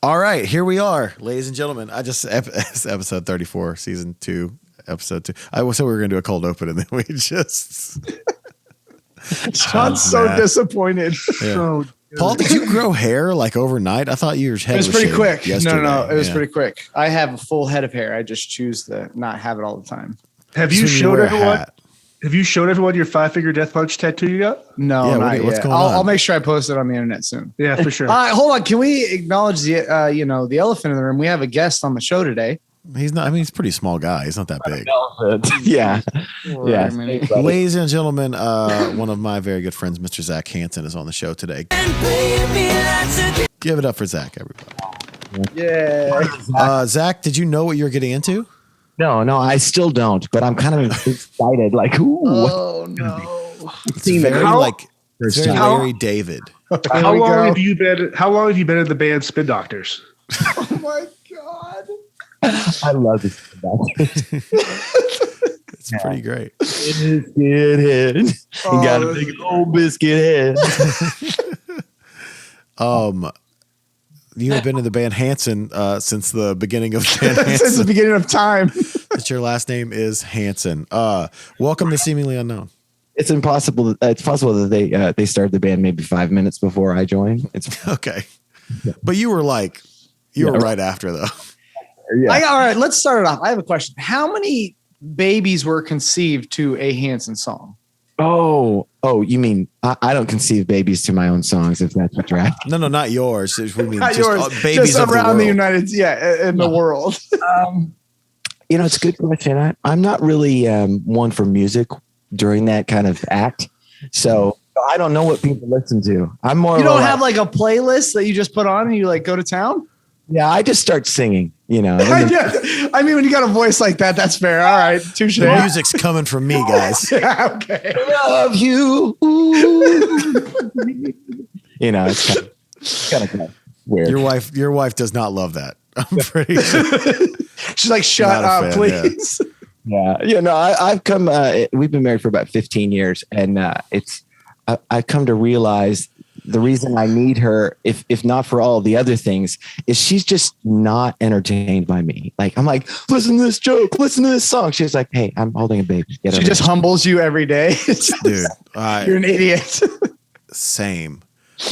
All right, here we are, ladies and gentlemen. It's episode 34, season 2, episode 2. I said we were going to do a cold open, and then we just... Sean's so disappointed. Yeah. So Paul, did you grow hair like overnight? I thought your head was pretty quick. yesterday. No, it was pretty quick. I have a full head of hair. I just choose to not have it all the time. Have you showed everyone? Have you showed everyone your 5-finger death punch tattoo you got? No, not yet. I'll make sure I post it on the internet soon. Yeah, for sure. Hold on. Can we acknowledge the the elephant in the room? We have a guest on the show today. He's not. I mean, he's a pretty small guy. He's not that big. Yeah. Yeah. Ladies and gentlemen, one of my very good friends, Mr. Zach Hanson, is on the show today. Give it up for Zach, everybody. Yeah. Zach, did you know what you're getting into? No, I still don't, but I'm kind of excited. Like, ooh. Oh, no. It's very Larry David. How long have you been in the band Spin Doctors? Oh, my God. I love this. It's pretty great. Biscuit head. He got a big old biscuit head. You have been in the band Hanson since the beginning of band Hanson. Since the beginning of time. That your last name is Hanson. Welcome to Seemingly Unknown. It's impossible. It's possible that they started the band maybe 5 minutes before I joined. It's okay, but you were right after though. Yeah. All right, let's start it off. I have a question. How many babies were conceived to a Hanson song? Oh, you mean I don't conceive babies to my own songs, if that's what you're asking. No, not yours. We mean not just yours. Babies just around the United, in the world. It's a good question. I'm not really one for music during that kind of act, so I don't know what people listen to. I'm more. You don't have like a playlist that you just put on and you like go to town? Yeah, I just start singing, I mean, when you got a voice like that, that's fair. All right, touche. The music's coming from me, guys. Yeah, okay. I love you. It's kind of weird. Your wife does not love that. I'm pretty sure. She's like, shut up, please. Yeah. I've come, we've been married for about 15 years, and I've come to realize the reason I need her, if not for all the other things, is she's just not entertained by me. Like, I'm like, listen to this joke, listen to this song. She's like, hey, I'm holding a baby. She just humbles you every day. Dude, you're an idiot. Same.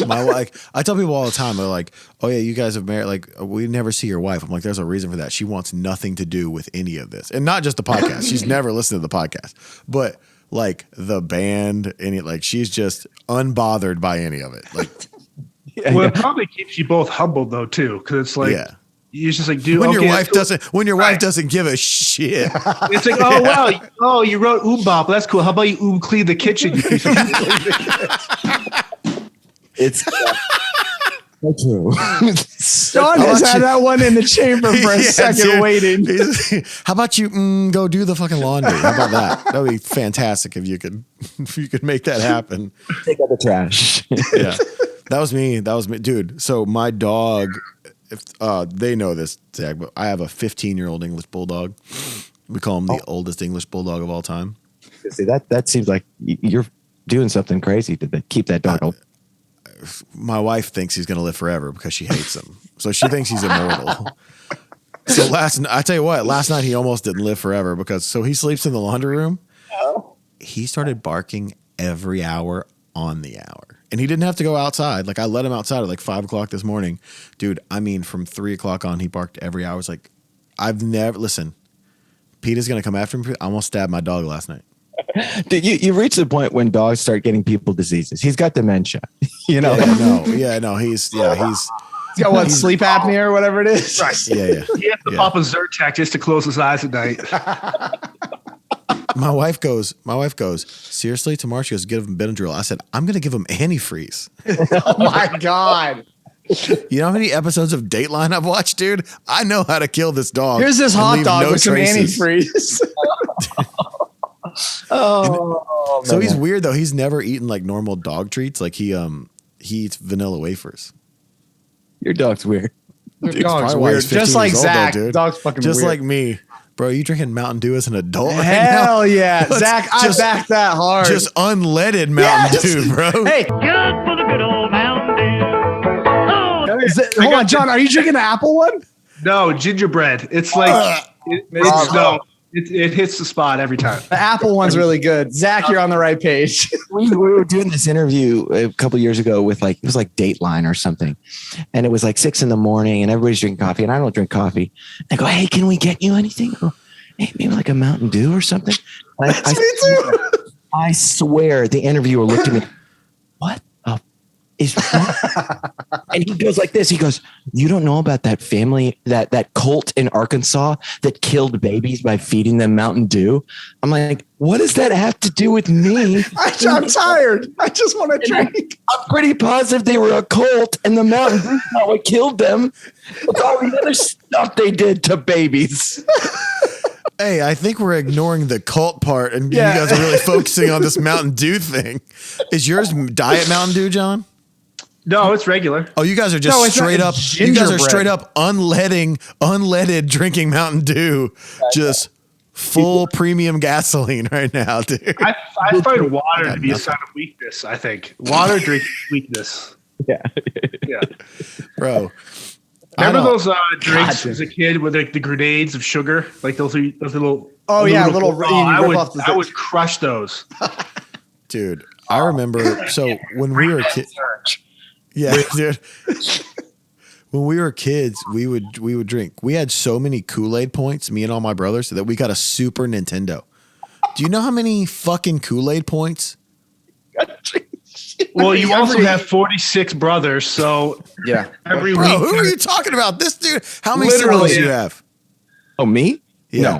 My wife, I tell people all the time, they're like, oh yeah, you guys have married, like, we never see your wife. I'm like, there's a reason for that. She wants nothing to do with any of this. And not just the podcast. She's never listened to the podcast, but like the band, she's just unbothered by any of it. Like, it probably keeps you both humbled though too, because it's like you're just like, dude, when your wife doesn't give a shit. It's like, oh wow, you wrote Bop, that's cool. How about you clean the kitchen? You piece of It's so true. Sean has had that one in the chamber for a second waiting. How about you go do the fucking laundry? How about that? That would be fantastic if you could make that happen. Take out the trash. Yeah, that was me, dude. So my dog, they know this, Zach, but I have a 15-year-old English bulldog. We call him the oldest English bulldog of all time. See, that seems like you're doing something crazy to keep that dog old. My wife thinks he's going to live forever because she hates him. So she thinks he's immortal. So I tell you what, last night he almost didn't live forever because he sleeps in the laundry room. Oh. He started barking every hour on the hour. And he didn't have to go outside. Like, I let him outside at like 5 o'clock this morning. Dude, I mean, from 3 o'clock on, he barked every hour. It's like, listen, Peter's going to come after me. I almost stabbed my dog last night. Dude, you reach the point when dogs start getting people diseases. He's got dementia. He's got what, sleep apnea or whatever it is. Right. Yeah. He has to pop a Zyrtec just to close his eyes at night. My wife goes, seriously, tomorrow? She goes, give him Benadryl. I said, I'm going to give him antifreeze. Oh my God. You know how many episodes of Dateline I've watched, dude? I know how to kill this dog. Here's this hot dog with some antifreeze. So he's weird though. He's never eaten like normal dog treats. Like he eats vanilla wafers. Your dog's weird. Your dog's weird. Just like Zach. Dude. Dog's fucking just weird. Like me. Bro, you drinking Mountain Dew as an adult? Hell right yeah. Zach, I back that hard. Just unleaded Mountain Dew, bro. Hey. Good for the good old Mountain Dew. Oh, Hold on, John. Are you drinking the apple one? No, gingerbread. It's like it hits the spot every time. The apple one's really good. Zach, you're on the right page. We were doing this interview a couple years ago with it was like Dateline or something. And it was like 6 a.m. and everybody's drinking coffee and I don't drink coffee. They go, hey, can we get you anything? I go, hey, maybe like a Mountain Dew or something. Me too. I swear the interviewer looked at me. What is wrong? And he goes like this. He goes, you don't know about that family, that cult in Arkansas that killed babies by feeding them Mountain Dew? I'm like, what does that have to do with me? I'm tired. I just want to drink. I'm pretty positive they were a cult and the Mountain Dew is not what killed them. It's all the other stuff they did to babies. Hey, I think we're ignoring the cult part and you guys are really focusing on this Mountain Dew thing. Is yours Diet Mountain Dew, John? No, it's regular. Oh, you guys are just straight up. You guys are straight up unleaded drinking Mountain Dew, just full premium gasoline right now, dude. I find water to be a sign of weakness. I think water drinking weakness. Yeah. Bro. Remember those drinks as a kid with like the grenades of sugar, like those little. Oh yeah, little. I would crush those. Dude, I remember. So when we were kids. Yeah, dude. When we were kids, we would drink. We had so many Kool-Aid points, me and all my brothers, that we got a Super Nintendo. Do you know how many fucking Kool-Aid points? Well, you also have 46 brothers, so yeah. Every Bro, week. who are you talking about? This dude. How many siblings do you have? Oh, me? Yeah.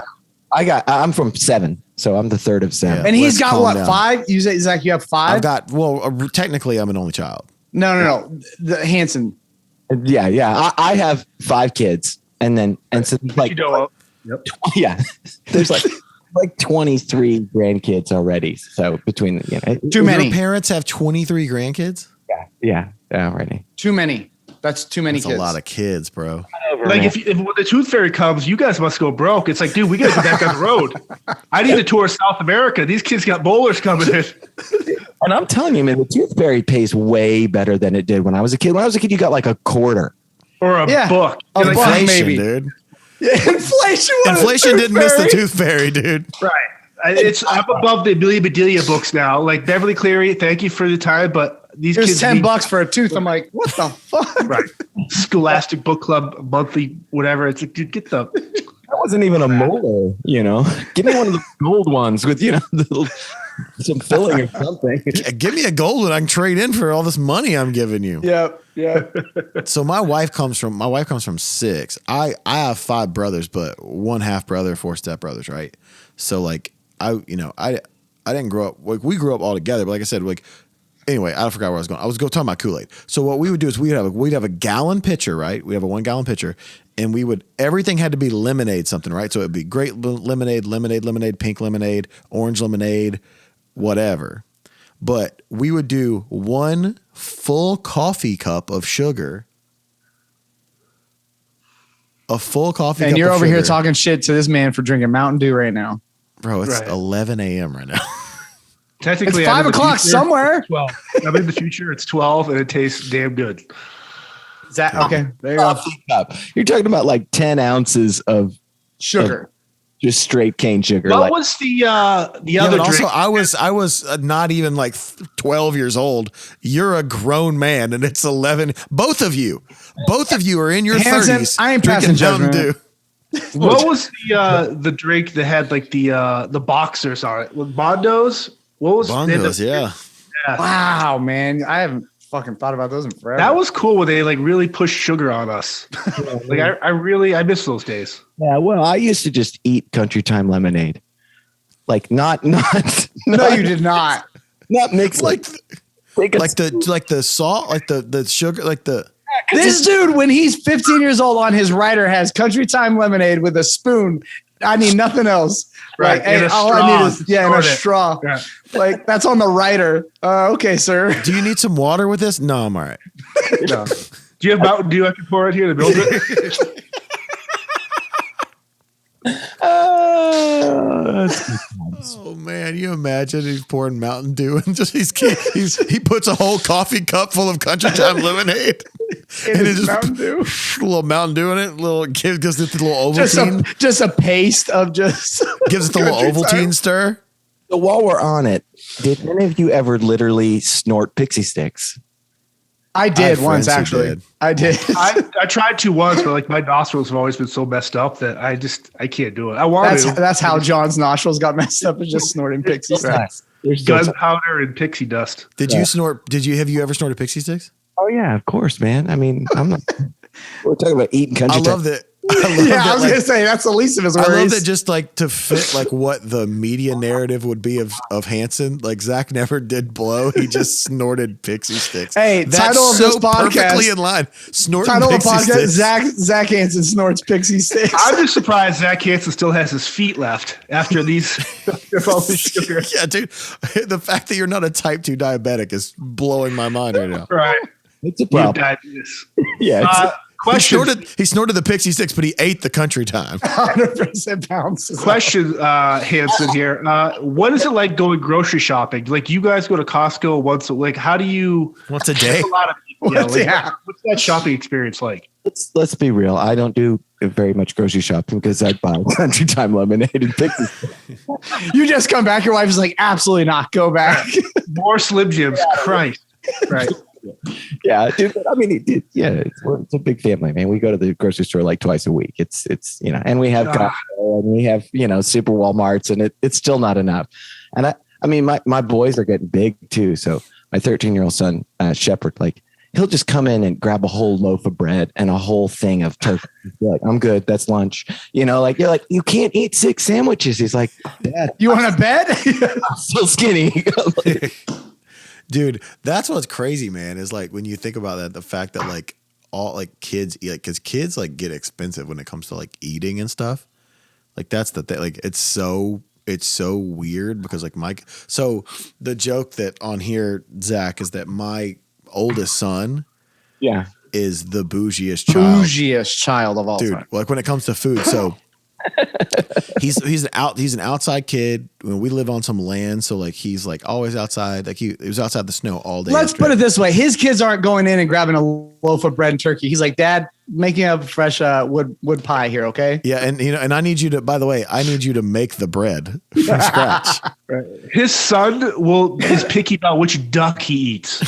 No, I'm from 7, so I'm the third of 7. Yeah. And he's got what, 5? You say, Zach, you have 5? I've got. Well, technically, I'm an only child. No. The Hanson. Yeah. I have 5 kids, and so like, yeah, there's like 23 grandkids already. So between too many. Your parents have 23 grandkids. Yeah, already. Too many. That's too many. That's kids. A lot of kids, bro. Like if when the Tooth Fairy comes, you guys must go broke. It's like, dude, we got to get back on the road. I need to tour South America. These kids got bowlers coming in. And I'm telling you, man, the Tooth Fairy pays way better than it did when I was a kid. When I was a kid, you got like a quarter or a book. Inflation, like, maybe, dude. Yeah, inflation didn't miss the Tooth Fairy, dude. Right. I'm above the Billy Bedelia books now. Like Beverly Cleary, thank you for the time, but these Here's kids $10 for a tooth. I'm like, what the fuck? Right. Scholastic Book Club monthly, whatever. It's like, dude, get the. That wasn't even a molar, Give me one of the gold ones with, some filling or something. Give me a gold one I can trade in for all this money I'm giving you. Yeah. So my wife comes from 6. I have 5 brothers, but 1 half brother, 4 step brothers, right? So like I didn't grow up like we grew up all together, but like I said, like anyway, I forgot where I was going. I was talking about Kool-Aid. So what we would do is we'd have a gallon pitcher, right? We have a 1 gallon pitcher, and everything had to be lemonade something, right? So it'd be grape lemonade, pink lemonade, orange lemonade, whatever. But we would do 1 full coffee cup of sugar. A full coffee cup of sugar. And you're over here talking shit to this man for drinking Mountain Dew right now. Bro, it's 11 a.m. right now. Technically, it's 5 o'clock somewhere. 12. I'm in the future. It's 12, and it tastes damn good. Is that okay? There you go. You're talking about like 10 ounces of sugar, just straight cane sugar. What was the other drink? Also, I was not even like 12 years old. You're a grown man, and it's 11. Both of you are in your Hanson, 30s. I ain't passing judgment. What was the drink that had like the boxers on it? With Bondos? What was Bongos? Yeah. Wow, man, I haven't fucking thought about those in forever. That was cool when they like really pushed sugar on us. Like I miss those days. Yeah, well, I used to just eat Country Time lemonade. Like not No, you did not. Not mixed like the salt, like the sugar, like the. This dude, when he's 15 years old on his rider, has Country Time lemonade with a spoon. I need nothing else. Right. Like, hey, all I need is and a straw. Yeah. Like that's on the rider. Okay, sir. Do you need some water with this? No, I'm all right. No. Do you have Mountain Dew I can pour it here to build it? Oh man, you imagine he's pouring Mountain Dew and just he puts a whole coffee cup full of Country Time lemonade. And it's just Mountain Dew. A little Mountain Dew in it. Gives it the little Ovaltine. Just a paste of just gives it the little Ovaltine stir. So while we're on it, did any of you ever literally snort Pixie Sticks? I did once, actually. I did. I tried to once, but like my nostrils have always been so messed up that I can't do it. I want to. That's how John's nostrils got messed up, is just snorting Pixie Sticks. Gunpowder and pixie dust. Have you ever snorted Pixie Sticks? Oh yeah, of course, man. I mean, we're talking about eating country. I love that. I was gonna say that's the least of his worries. I love that, just like to fit like what the media narrative would be of Hanson. Like Zach never did blow; he just snorted Pixie Sticks. Hey, that's title of this podcast, perfectly in line. Snorting title Pixie of the podcast: Sticks. Zach Hanson snorts Pixie Sticks. I'm just surprised Zach Hanson still has his feet left after these. All this sugar. Yeah, dude. The fact that you're not a type 2 diabetic is blowing my mind right now. Right, it's a problem. Yeah. Question. He snorted the Pixie Sticks, but he ate the Country Time. 100% bounces. Question, Hanson here. What is it like going grocery shopping? Like you guys go to Costco once, like how do you? Once a day. A lot of people. What's that shopping experience like? Let's be real. I don't do very much grocery shopping because I buy Country Time lemonade and Pixie. You just come back. Your wife is like, absolutely not. Go back. More Slim Jims. Christ. Right. Yeah, dude. I mean, it's a big family, man. We go to the grocery store like twice a week. It's and we have Costco and we have super Walmarts, and it's still not enough. And I mean, my boys are getting big too. So my 13-year-old son, Shepherd, like he'll just come in and grab a whole loaf of bread and a whole thing of turkey. Like, I'm good. That's lunch. Like you're like, you can't eat 6 sandwiches. He's like, Dad, you want a bed? I'm so skinny. Dude, that's what's crazy, man, is like when you think about that, the fact that like all like kids eat, like, because kids like get expensive when it comes to like eating and stuff. Like that's the thing. Like it's so weird because like so the joke that on here, Zach, is that my oldest son is the bougiest child of all dude, time. Like when it comes to food. So he's an outside kid. We live on some land, so like he's like always outside. Like he was outside the snow all day. Let's put it this way: his kids aren't going in and grabbing a loaf of bread and turkey. He's like, Dad, making up fresh wood pie here, okay? Yeah, and I need you to. By the way, I need you to make the bread from scratch. Right. His son is picky about which duck he eats.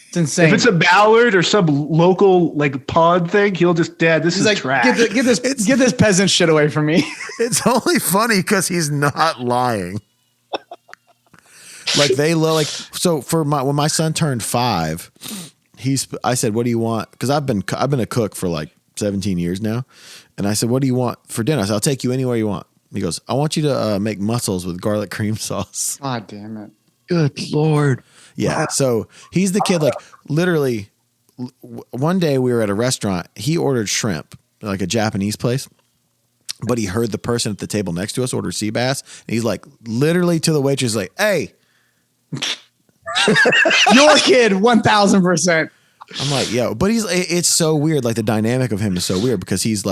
It's insane. If it's a mallard or some local like pond thing, he'll just, Dad, this is like trash. Get this peasant shit away from me. It's only funny because he's not lying. Like so when my son turned 5, I said, what do you want? Because I've been a cook for like 17 years now, and I said, what do you want for dinner? I said, I'll take you anywhere you want. He goes, I want you to make mussels with garlic cream sauce. God damn it. Good Lord. Yeah. So he's the kid, like literally one day we were at a restaurant. He ordered shrimp, like a Japanese place, but he heard the person at the table next to us order sea bass. And he's like, literally to the waitress, like, hey, your kid, 1000%. I'm like, yo, but it's so weird. Like the dynamic of him is so weird because he's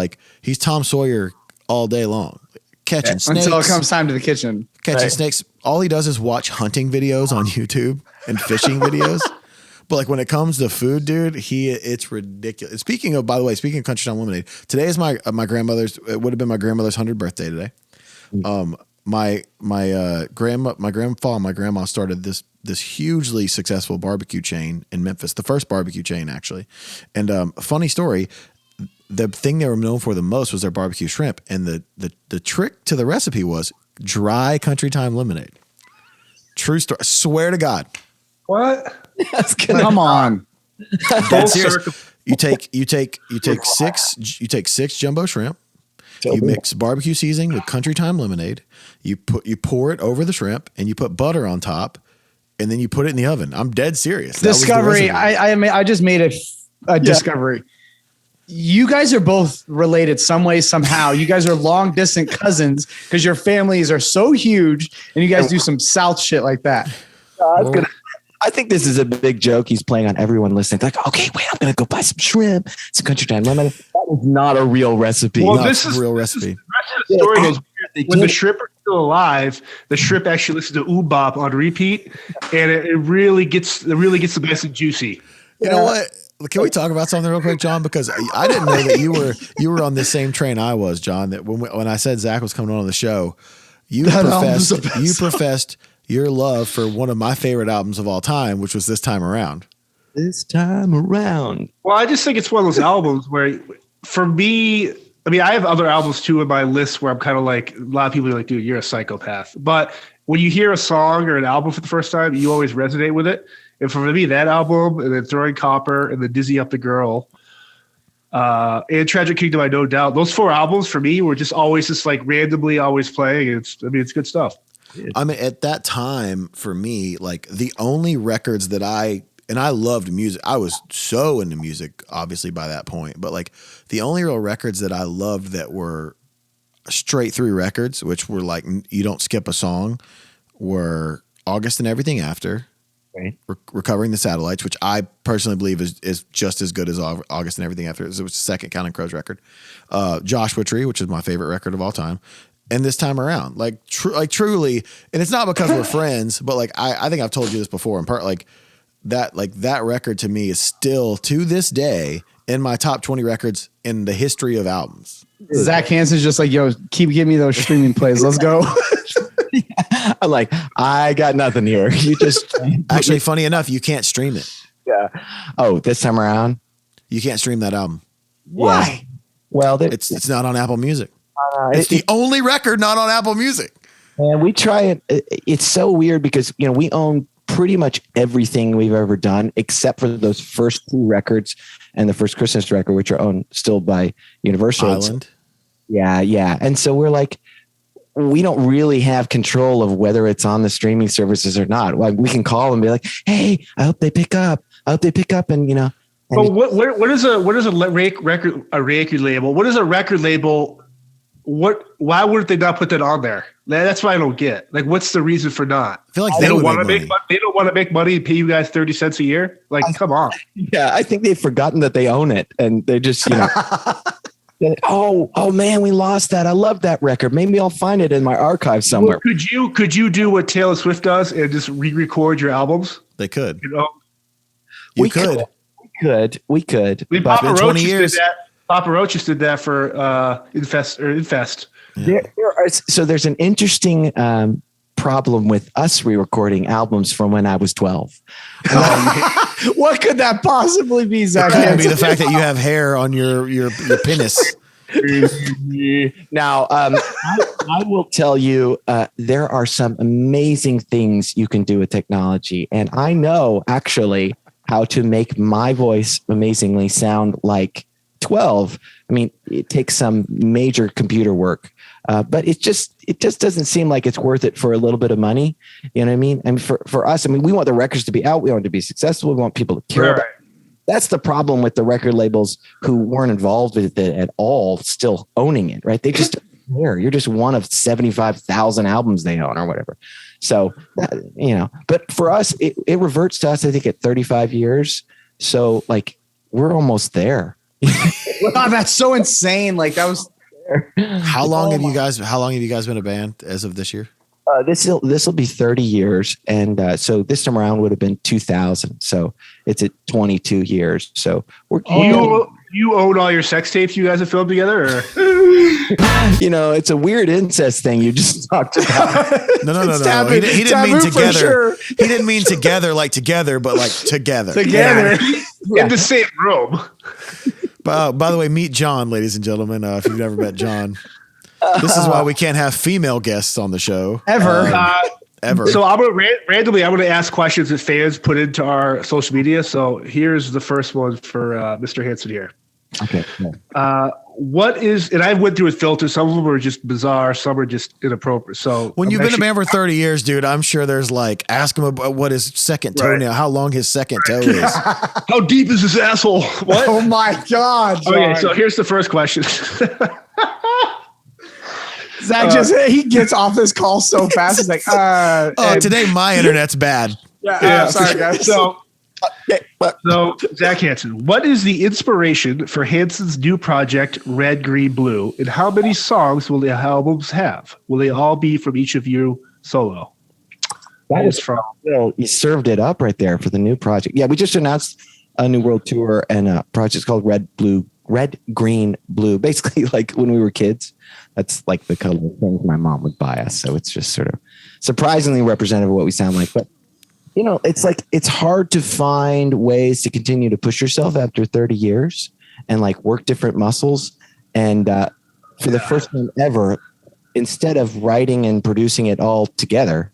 Tom Sawyer all day long. Catching snakes. Until it comes time to the kitchen. Catching snakes. All he does is watch hunting videos on YouTube and fishing videos. But like when it comes to food, dude, it's ridiculous. Speaking of Country Time lemonade, today is my grandmother's. It would have been my grandmother's 100th birthday today. My grandpa and my grandma started this hugely successful barbecue chain in Memphis, the first barbecue chain actually. And funny story. The thing they were known for the most was their barbecue shrimp. And the trick to the recipe was dry Country Time lemonade. True story. I swear to God. What? Come on. That's serious. You take 6 jumbo shrimp. You mix barbecue seasoning with Country Time lemonade. You pour it over the shrimp and you put butter on top, and then you put it in the oven. I'm dead serious. Discovery. I just made a discovery. You guys are both related some way, somehow. You guys are long distance cousins because your families are so huge and you guys do some South shit like that. I think this is a big joke he's playing on everyone listening. Like, okay, wait, I'm going to go buy some shrimp. It's a Country Time lemonade. That is not a real recipe. Well, this is a real recipe. The rest of the story goes weird. When the shrimp are still alive, the shrimp actually listens to Oobop on repeat, and it really gets the nice and juicy. You know what? Can we talk about something real quick, John? Because I didn't know that you were on the same train I was, John. That when I said Zach was coming on the show, you professed your love for one of my favorite albums of all time, which was This Time Around. This time around. Well, I just think it's one of those albums where, for me, I mean, I have other albums too in my list where I'm kind of like, a lot of people are like, dude, you're a psychopath. But when you hear a song or an album for the first time, you always resonate with it. And for me, that album, and then Throwing Copper, and then Dizzy Up the Girl, and Tragic Kingdom, I no doubt. Those 4 albums for me were just always just like randomly always playing. It's good stuff. I mean, at that time, for me, like the only records that I loved music. I was so into music, obviously, by that point. But like the only real records that I loved that were straight through records, which were like you don't skip a song, were August and Everything After, right. Recovering the Satellites, which I personally believe is just as good as August and Everything After. It was the second Counting Crows record. Joshua Tree, which is my favorite record of all time. And This Time Around, like truly, and it's not because we're friends, but like I think I've told you this before. In part, like that record to me is still to this day in my top 20 records in the history of albums. Zach Hanson's just like, yo, keep giving me those streaming plays. Let's go. I'm like, I got nothing here. You just actually, funny enough, you can't stream it. Yeah. Oh, This Time Around, you can't stream that album. Why? Yeah. Well, it's not on Apple Music. It's the only record not on Apple Music. And we try it. It's so weird because, you know, we own pretty much everything we've ever done, except for those first 2 records and the first Christmas record, which are owned still by Universal. Island. Yeah. And so we're like, we don't really have control of whether it's on the streaming services or not. Like, we can call and be like, hey, I hope they pick up. And, you know. But what is a record label? What is a record label? Why wouldn't they not put that on there? That's what I don't get. Like, what's the reason for not? I feel like they don't want to make money. They don't want to make money and pay you guys 30 cents a year. Like, come on. Yeah, I think they've forgotten that they own it, and they just, you know, oh man, we lost that. I love that record. Maybe I'll find it in my archive somewhere. Well, could you do what Taylor Swift does and just re-record your albums? They could. You know, we could. I mean, Papa Roach did that. Papa Roach just did that for Infest. Yeah. There's an interesting problem with us re-recording albums from when I was 12. What could that possibly be, Zach? It could be the fact that you have hair on your penis. Now, I will tell you, there are some amazing things you can do with technology. And I know actually how to make my voice amazingly sound like 12. I mean, it takes some major computer work, but it just doesn't seem like it's worth it for a little bit of money. You know what I mean? And for us, I mean, we want the records to be out. We want it to be successful. We want people to care about it. That's the problem with the record labels who weren't involved with it at all, still owning it, right? They just don't care. You're just one of 75,000 albums they own or whatever. So, you know, but for us, it reverts to us, I think, at 35 years. So like, we're almost there. Wow, that's so insane. Like, that was. How long have you guys been a band as of this year? This will be 30 years, and so this time around would have been 2000. So it's at 22 years. So you own all your sex tapes you guys have filmed together, or? You know, it's a weird incest thing you just talked about. No. He didn't mean together. Sure. He didn't mean together like together, but like together. Together. Yeah. In the same room. By the way, meet John, ladies and gentlemen. If you've never met John, this is why we can't have female guests on the show ever. So I'm gonna ask questions that fans put into our social media. So here's the first one for Mr. Hanson here. Okay. What is, and I went through his filter. Some of them are just bizarre. Some are just inappropriate. So when you've been a man for 30 years, dude, I'm sure there's like, ask him about what his second toenail, how long his second toe is. How deep is his asshole? What? Oh my God. John. Okay. So here's the first question. Zach he gets off this call so fast. He's like, today my internet's bad. Yeah. Sorry guys. So, Zach Hanson, what is the inspiration for Hanson's new project, Red, Green, Blue, and how many songs will the albums have? Will they all be from each of you solo? That is from Phil. You served it up right there for the new project. Yeah, we just announced a new world tour and a project called Red, Green, Blue. Basically, like when we were kids, that's like the color of things my mom would buy us. So it's just sort of surprisingly representative of what we sound like. But you know, it's like it's hard to find ways to continue to push yourself after 30 years and like work different muscles. And for the first time ever, instead of writing and producing it all together,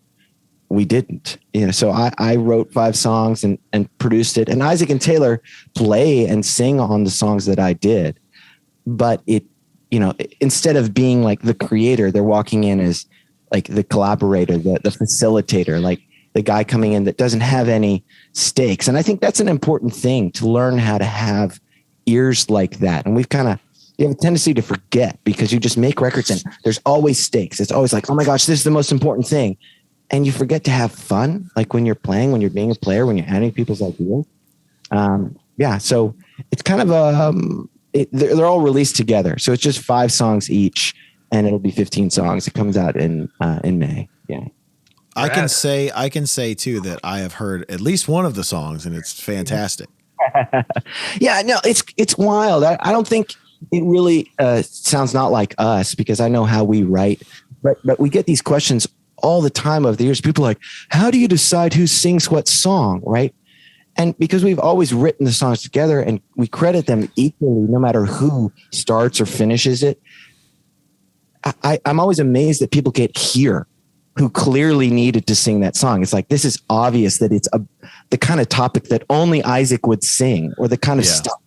we didn't. You know, so I wrote 5 songs and produced it. And Isaac and Taylor play and sing on the songs that I did. But it, you know, instead of being like the creator, they're walking in as like the collaborator, the facilitator, like the guy coming in that doesn't have any stakes. And I think that's an important thing, to learn how to have ears like that. And you have a tendency to forget because you just make records and there's always stakes. It's always like, oh my gosh, this is the most important thing. And you forget to have fun. Like when you're playing, when you're being a player, when you're handling people's ideas. So it's kind of they're all released together. So it's just 5 songs each and it'll be 15 songs. It comes out in May. Yeah. I can say too that I have heard at least one of the songs and it's fantastic. Yeah, no, it's wild. I don't think it really sounds not like us because I know how we write, but we get these questions all the time over the years. People are like, how do you decide who sings what song, right? And because we've always written the songs together and we credit them equally, no matter who starts or finishes it. I'm always amazed that people get here who clearly needed to sing that song. It's like, this is obvious that it's the kind of topic that only Isaac would sing or the kind of stuff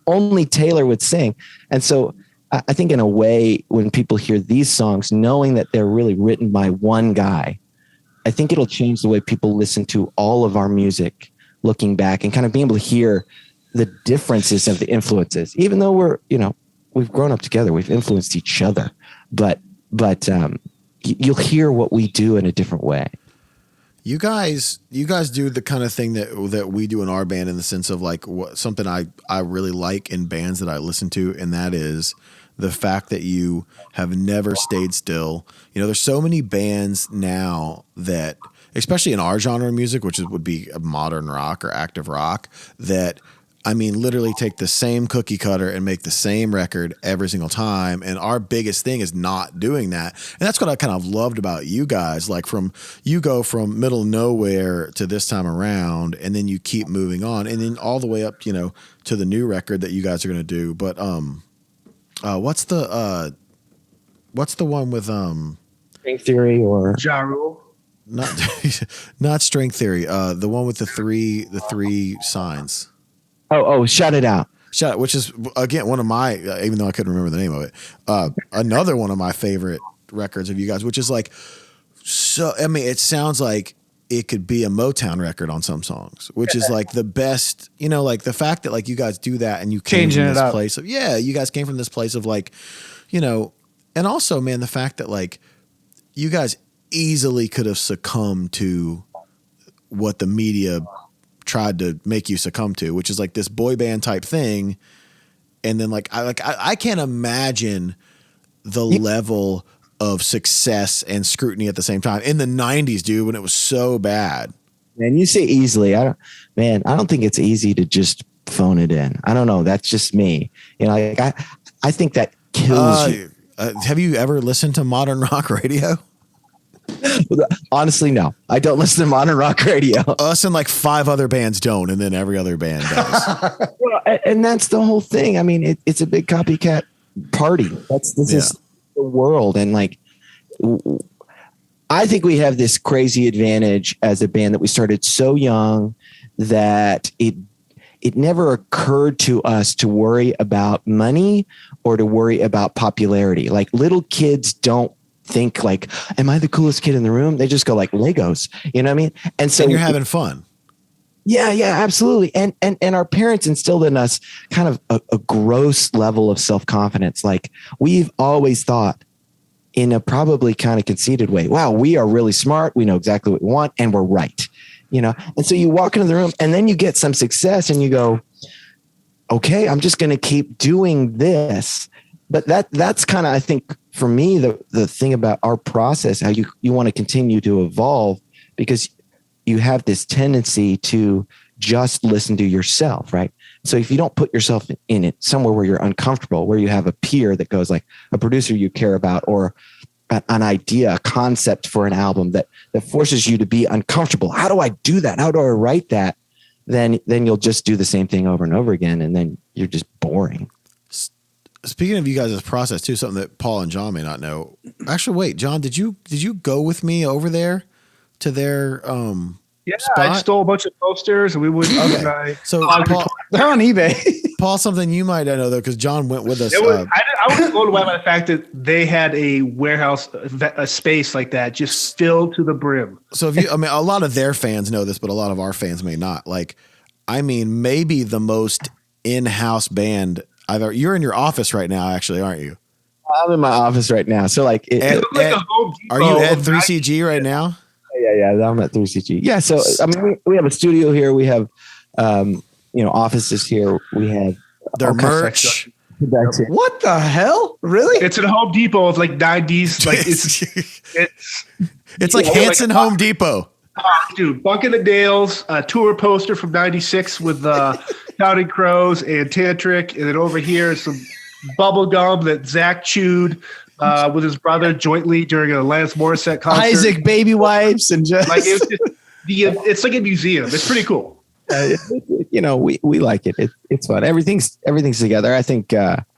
only Taylor would sing. And so I think in a way, when people hear these songs, knowing that they're really written by one guy, I think it'll change the way people listen to all of our music looking back and kind of being able to hear the differences of the influences, even though we've grown up together, we've influenced each other, but you'll hear what we do in a different way. You guys do the kind of thing that we do in our band in the sense of like something I really like in bands that I listen to, and that is the fact that you have never stayed still. You know, there's so many bands now that, especially in our genre of music, which would be modern rock or active rock, that I mean, literally take the same cookie cutter and make the same record every single time. And our biggest thing is not doing that. And that's what I kind of loved about you guys. Like you go from middle of nowhere to this time around, and then you keep moving on, and then all the way up, to the new record that you guys are going to do. But what's the one with String Theory or Ja Rule? Not String Theory. The one with the three signs. Oh, Shut It Out. Which is, again, one of my, even though I couldn't remember the name of it, another one of my favorite records of you guys, which is like, so, I mean, it sounds like it could be a Motown record on some songs, which is like the best, like the fact that like you guys do that and you came from this place of, you guys came from this place of like, and also, man, the fact that like you guys easily could have succumbed to what the media tried to make you succumb to, which is like this boy band type thing. And then I can't imagine the level of success and scrutiny at the same time in the 90s, dude, when it was so bad. Man, you say easily. I don't think it's easy to just phone it in. I don't know. That's just me. I think that kills you. Have you ever listened to modern rock radio? Honestly, no. I don't listen to modern rock radio. Us and like 5 other bands don't, and then every other band does. Well, and that's the whole thing. I mean, it's a big copycat party. This is the world, and like, I think we have this crazy advantage as a band that we started so young that it never occurred to us to worry about money or to worry about popularity. Like little kids don't think like, am I the coolest kid in the room? They just go like Legos, you know what I mean? And so you're having fun. Yeah, absolutely. And our parents instilled in us kind of a gross level of self-confidence. Like we've always thought in a probably kind of conceited way, wow, we are really smart. We know exactly what we want and we're right. And so you walk into the room and then you get some success and you go, okay, I'm just going to keep doing this. But that's kind of, I think for me, the thing about our process, how you want to continue to evolve, because you have this tendency to just listen to yourself, right? So if you don't put yourself in it somewhere where you're uncomfortable, where you have a peer that goes like a producer you care about, or an idea, a concept for an album that forces you to be uncomfortable. How do I do that? How do I write that? Then you'll just do the same thing over and over again. And then you're just boring. Speaking of you guys' process too, something that Paul and John may not know. Actually, wait, John, did you go with me over there to their spot? I stole a bunch of posters and we would. Okay. So Paul, they're on eBay. Paul, something you might not know though, because John went with us. I was blown away by the fact that they had a warehouse, a space like that, just filled to the brim. So a lot of their fans know this, but a lot of our fans may not. Maybe the most in-house band you're in your office right now, actually, aren't you? I'm in my office right now. So are you at 3CG right now? Yeah. I'm at 3CG. Yeah. So, we have a studio here. We have, offices here. We have their merch. What the hell? Really? It's at Home Depot of 90s. It's like Hanson Home Depot. Dude, Bunk and the Dales, a tour poster from 96 with Counting Crows and Tantric. And then over here is some bubble gum that Zach chewed with his brother jointly during a Lance Morissette concert. Isaac baby wipes and just it's like a museum. It's pretty cool. We like it. It's fun. Everything's together. I think, that's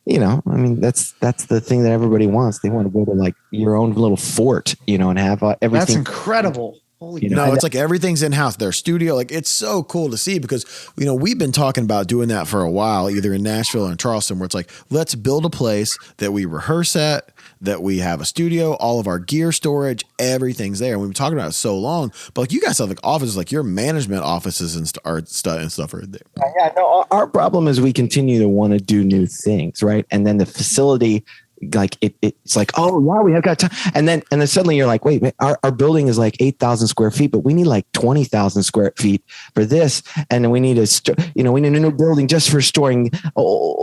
the thing that everybody wants. They want to go to your own little fort, and have everything. That's incredible. It's like everything's in-house. Their studio, it's so cool to see because, we've been talking about doing that for a while, either in Nashville or in Charleston, where it's let's build a place that we rehearse at, that we have a studio, all of our gear storage, everything's there. And we've been talking about it so long, but you guys have offices, your management offices and stuff are there. Yeah, no, our problem is we continue to want to do new things, right? And then the facility, it's oh yeah, we have got time, and then suddenly you're like, wait, our building is 8,000 square feet, but we need 20,000 square feet for this, and then we need we need a new building just for storing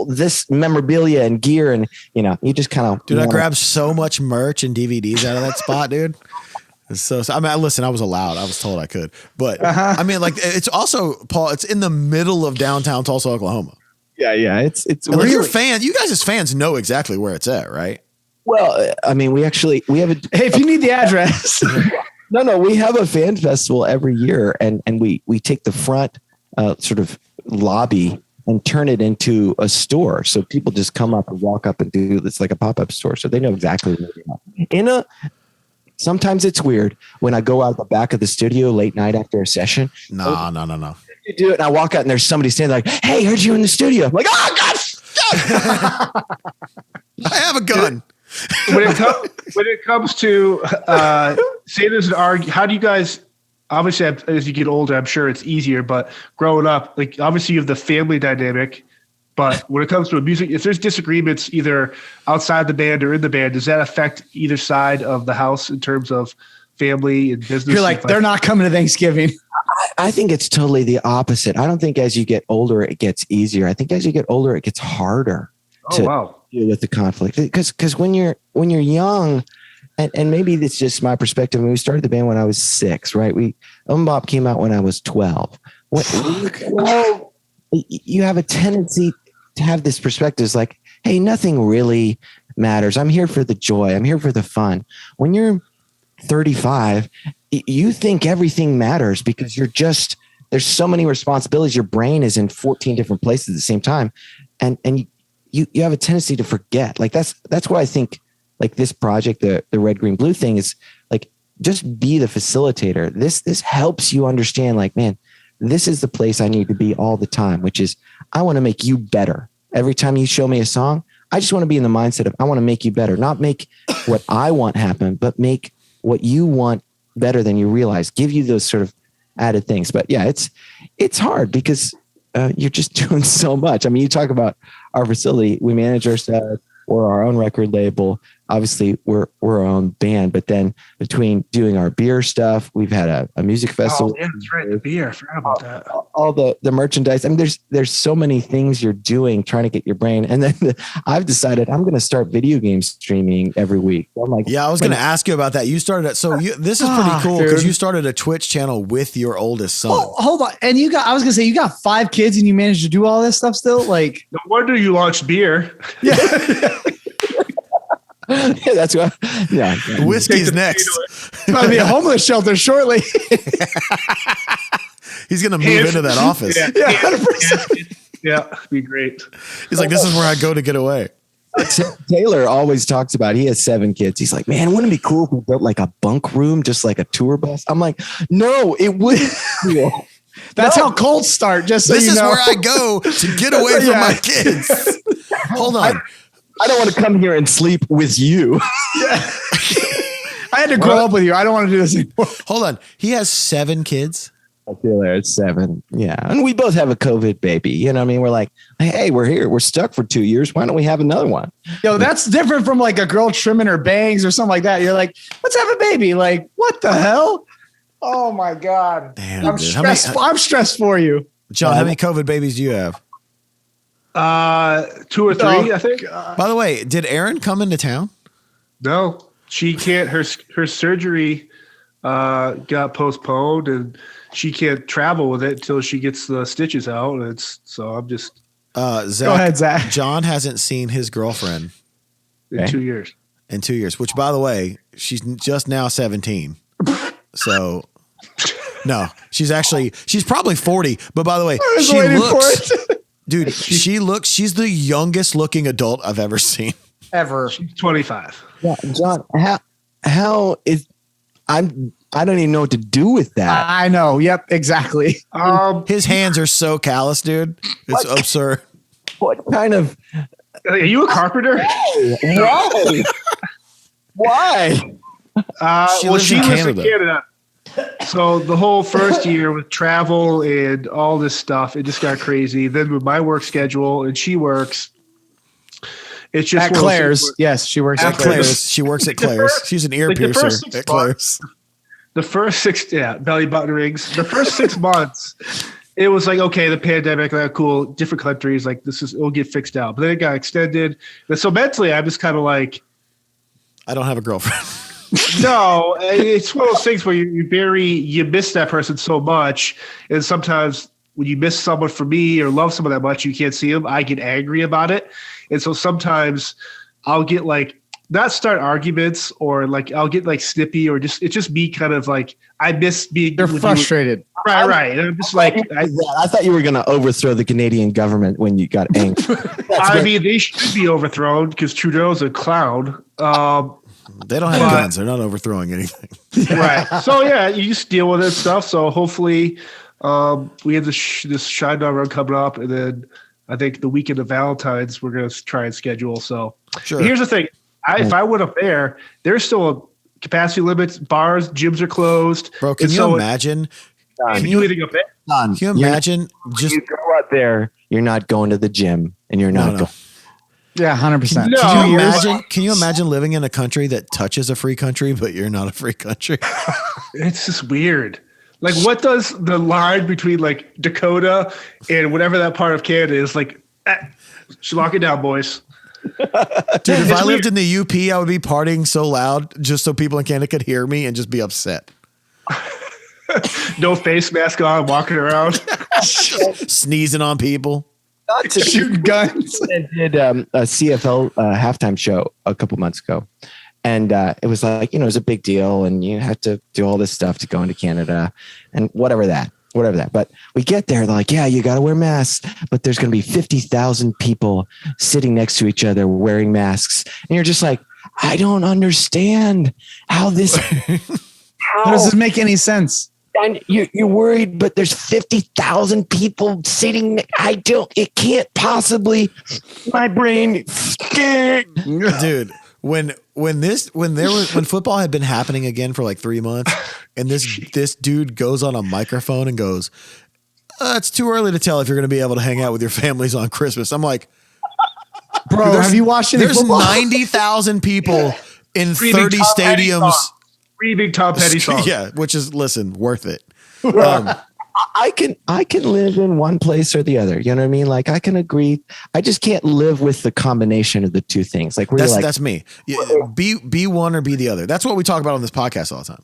this memorabilia and gear, and you just kind of. Dude, I grabbed so much merch and DVDs out of that spot, dude. So listen, I was allowed. I was told I could, but it's also, Paul. It's in the middle of downtown Tulsa, Oklahoma. Yeah. It's really, your fans, you guys as fans know exactly where it's at, right? Well, we have hey, if you need the address. No, we have a fan festival every year, and we take the front sort of lobby and turn it into a store. So people just come up and walk up and do it's like a pop-up store. So they know exactly where they are. Sometimes it's weird when I go out the back of the studio late night after a session. No. You do it, and I walk out, and there's somebody standing "Hey, heard you in the studio." I'm like, "Oh God, I have a gun." When it comes to say there's an argument, how do you guys? Obviously, as you get older, I'm sure it's easier. But growing up, obviously, you have the family dynamic. But when it comes to music, if there's disagreements either outside the band or in the band, does that affect either side of the house in terms of family and business? You're they're not coming to Thanksgiving. I think it's totally the opposite. I don't think as you get older, it gets easier. I think as you get older, it gets harder to deal with the conflict. Because when you're young, and maybe it's just my perspective. When we started the band when I was 6, right? Bop came out when I was 12. You have a tendency to have this perspective. It's hey, nothing really matters. I'm here for the joy. I'm here for the fun. When you're 35, you think everything matters because there's so many responsibilities. Your brain is in 14 different places at the same time. And you have a tendency to forget. That's why I think this project, the red, green, blue thing is just be the facilitator. This helps you understand man, this is the place I need to be all the time, which is I want to make you better. Every time you show me a song, I just want to be in the mindset of I want to make you better, not make what I want happen, but make what you want better than you realize, give you those sort of added things. But yeah, it's hard because you're just doing so much. You talk about our facility, we manage ourselves or our own record label. obviously we're our own band, but then between doing our beer stuff, we've had a music festival. Oh, yeah, that's right. The beer. I forgot about that. All the merchandise. I mean, there's so many things you're doing, trying to get your brain. And then I've decided I'm going to start video game streaming every week. So I'm like, yeah, I was going to ask you about that. You started it. So this is pretty cool because you started a Twitch channel with your oldest son. Oh, hold on. And I was going to say, you got 5 kids and you managed to do all this stuff still? Like, No wonder you launched beer. yeah. yeah, that's what. Yeah, Whiskey's next. It's about to be a homeless shelter shortly. He's going to move into that office. Yeah, 100%. yeah, it'd be great. He's like, this is where I go to get away. Taylor always talks about, he has 7 kids. He's like, man, wouldn't it be cool if we built like a bunk room, just like a tour bus? I'm like, no, it wouldn't. That's how cults start. Just so This you is know. where I go to get away from my kids. Hold on. I don't want to come here and sleep with you. Yeah. I had to grow up with you. I don't want to do this anymore. Hold on. He has 7 kids. Taylor, it's 7. Yeah. And we both have a COVID baby. You know what I mean? We're like, hey, we're here. We're stuck for 2 years. Why don't we have another one? Yo, that's different from like a girl trimming her bangs or something like that. You're like, let's have a baby. Like, what the hell? Oh my God. Damn, I'm dude. stressed. I'm stressed for you. John, how many COVID babies do you have? 2 or 3, I think. By the way, did Erin come into town? No, she can't. Her surgery got postponed, and she can't travel with it until she gets the stitches out. So I'm just Zach, Go ahead, Zach. John hasn't seen his girlfriend in 2 years. in 2 years, which, by the way, she's just now 17. So, no, she's probably 40. But by the way, I was she waiting looks, for it. dude, she's the youngest looking adult I've ever seen. Ever. She's 25. Yeah, John, how is I don't even know what to do with that. I know. Yep, exactly. His hands are so callous, dude. It's absurd. What kind of Are you a carpenter? why? Why? She Well, lives she in lives in Canada. Canada. So the whole first year with travel and all this stuff, it just got crazy. Then with my work schedule, and she works, it's just At one of those things Claire's. where Yes, she works At at Claire's. Claire's. She works at Claire's. She's an ear like the piercer first 6 at Claire's. The first 6, belly button rings. The first 6 months, it was like, okay, the pandemic, cool, different countries, like it'll get fixed out. But then it got extended. And so mentally, I'm just kind of like, I don't have a girlfriend. no, it's one of those things where you miss that person so much. And sometimes when you miss someone for me or love someone that much, you can't see them, I get angry about it. And so sometimes I'll get like, not start arguments or like I'll get like snippy or it's just me kind of like, I miss being. They're frustrated. Right. And I'm just like, I thought you were going to overthrow the Canadian government when you got angry. I mean, they should be overthrown because Trudeau's a clown. They don't have guns. They're not overthrowing anything. Right. So yeah, you just deal with it stuff. So hopefully, we have this Shinedown run coming up, and then I think the weekend of Valentine's we're gonna try and schedule. So Sure. Here's the thing: if I went up there, there's still a capacity limits. Bars, gyms are closed. Bro, can And you so imagine? Can you anything up there? John, Can you imagine just you go out there, you're not going to the gym, and you're not no. going. Yeah, 100%. No. Can you imagine living in a country that touches a free country, but you're not a free country? It's just weird. Like, what does the line between like Dakota and whatever that part of Canada is like? Should lock it down, boys. Dude, if I lived in the UP, I would be partying so loud just so people in Canada could hear me and just be upset. No face mask on, walking around. Sneezing on people. Shooting guns. I did a CFL halftime show a couple months ago. And it was like, it was a big deal. And you had to do all this stuff to go into Canada and whatever that. But we get there, they're like, yeah, you got to wear masks. But there's going to be 50,000 people sitting next to each other wearing masks. And you're just like, I don't understand how this. How does this make any sense? And you're worried, but there's 50,000 people sitting. It can't possibly. My brain. Dude, when football had been happening again for like 3 months, and this dude goes on a microphone and goes, it's too early to tell if you're going to be able to hang out with your families on Christmas. I'm like, Bro, have you watched any There's football? 90,000 people in Screaming 30 Tom Petty stadiums. song. Screaming Tom Petty song. Yeah, which is, listen, worth it. I can live in one place or the other. You know what I mean? Like I can agree. I just can't live with the combination of the two things. Like That's me. Yeah, be one or be the other. That's what we talk about on this podcast all the time.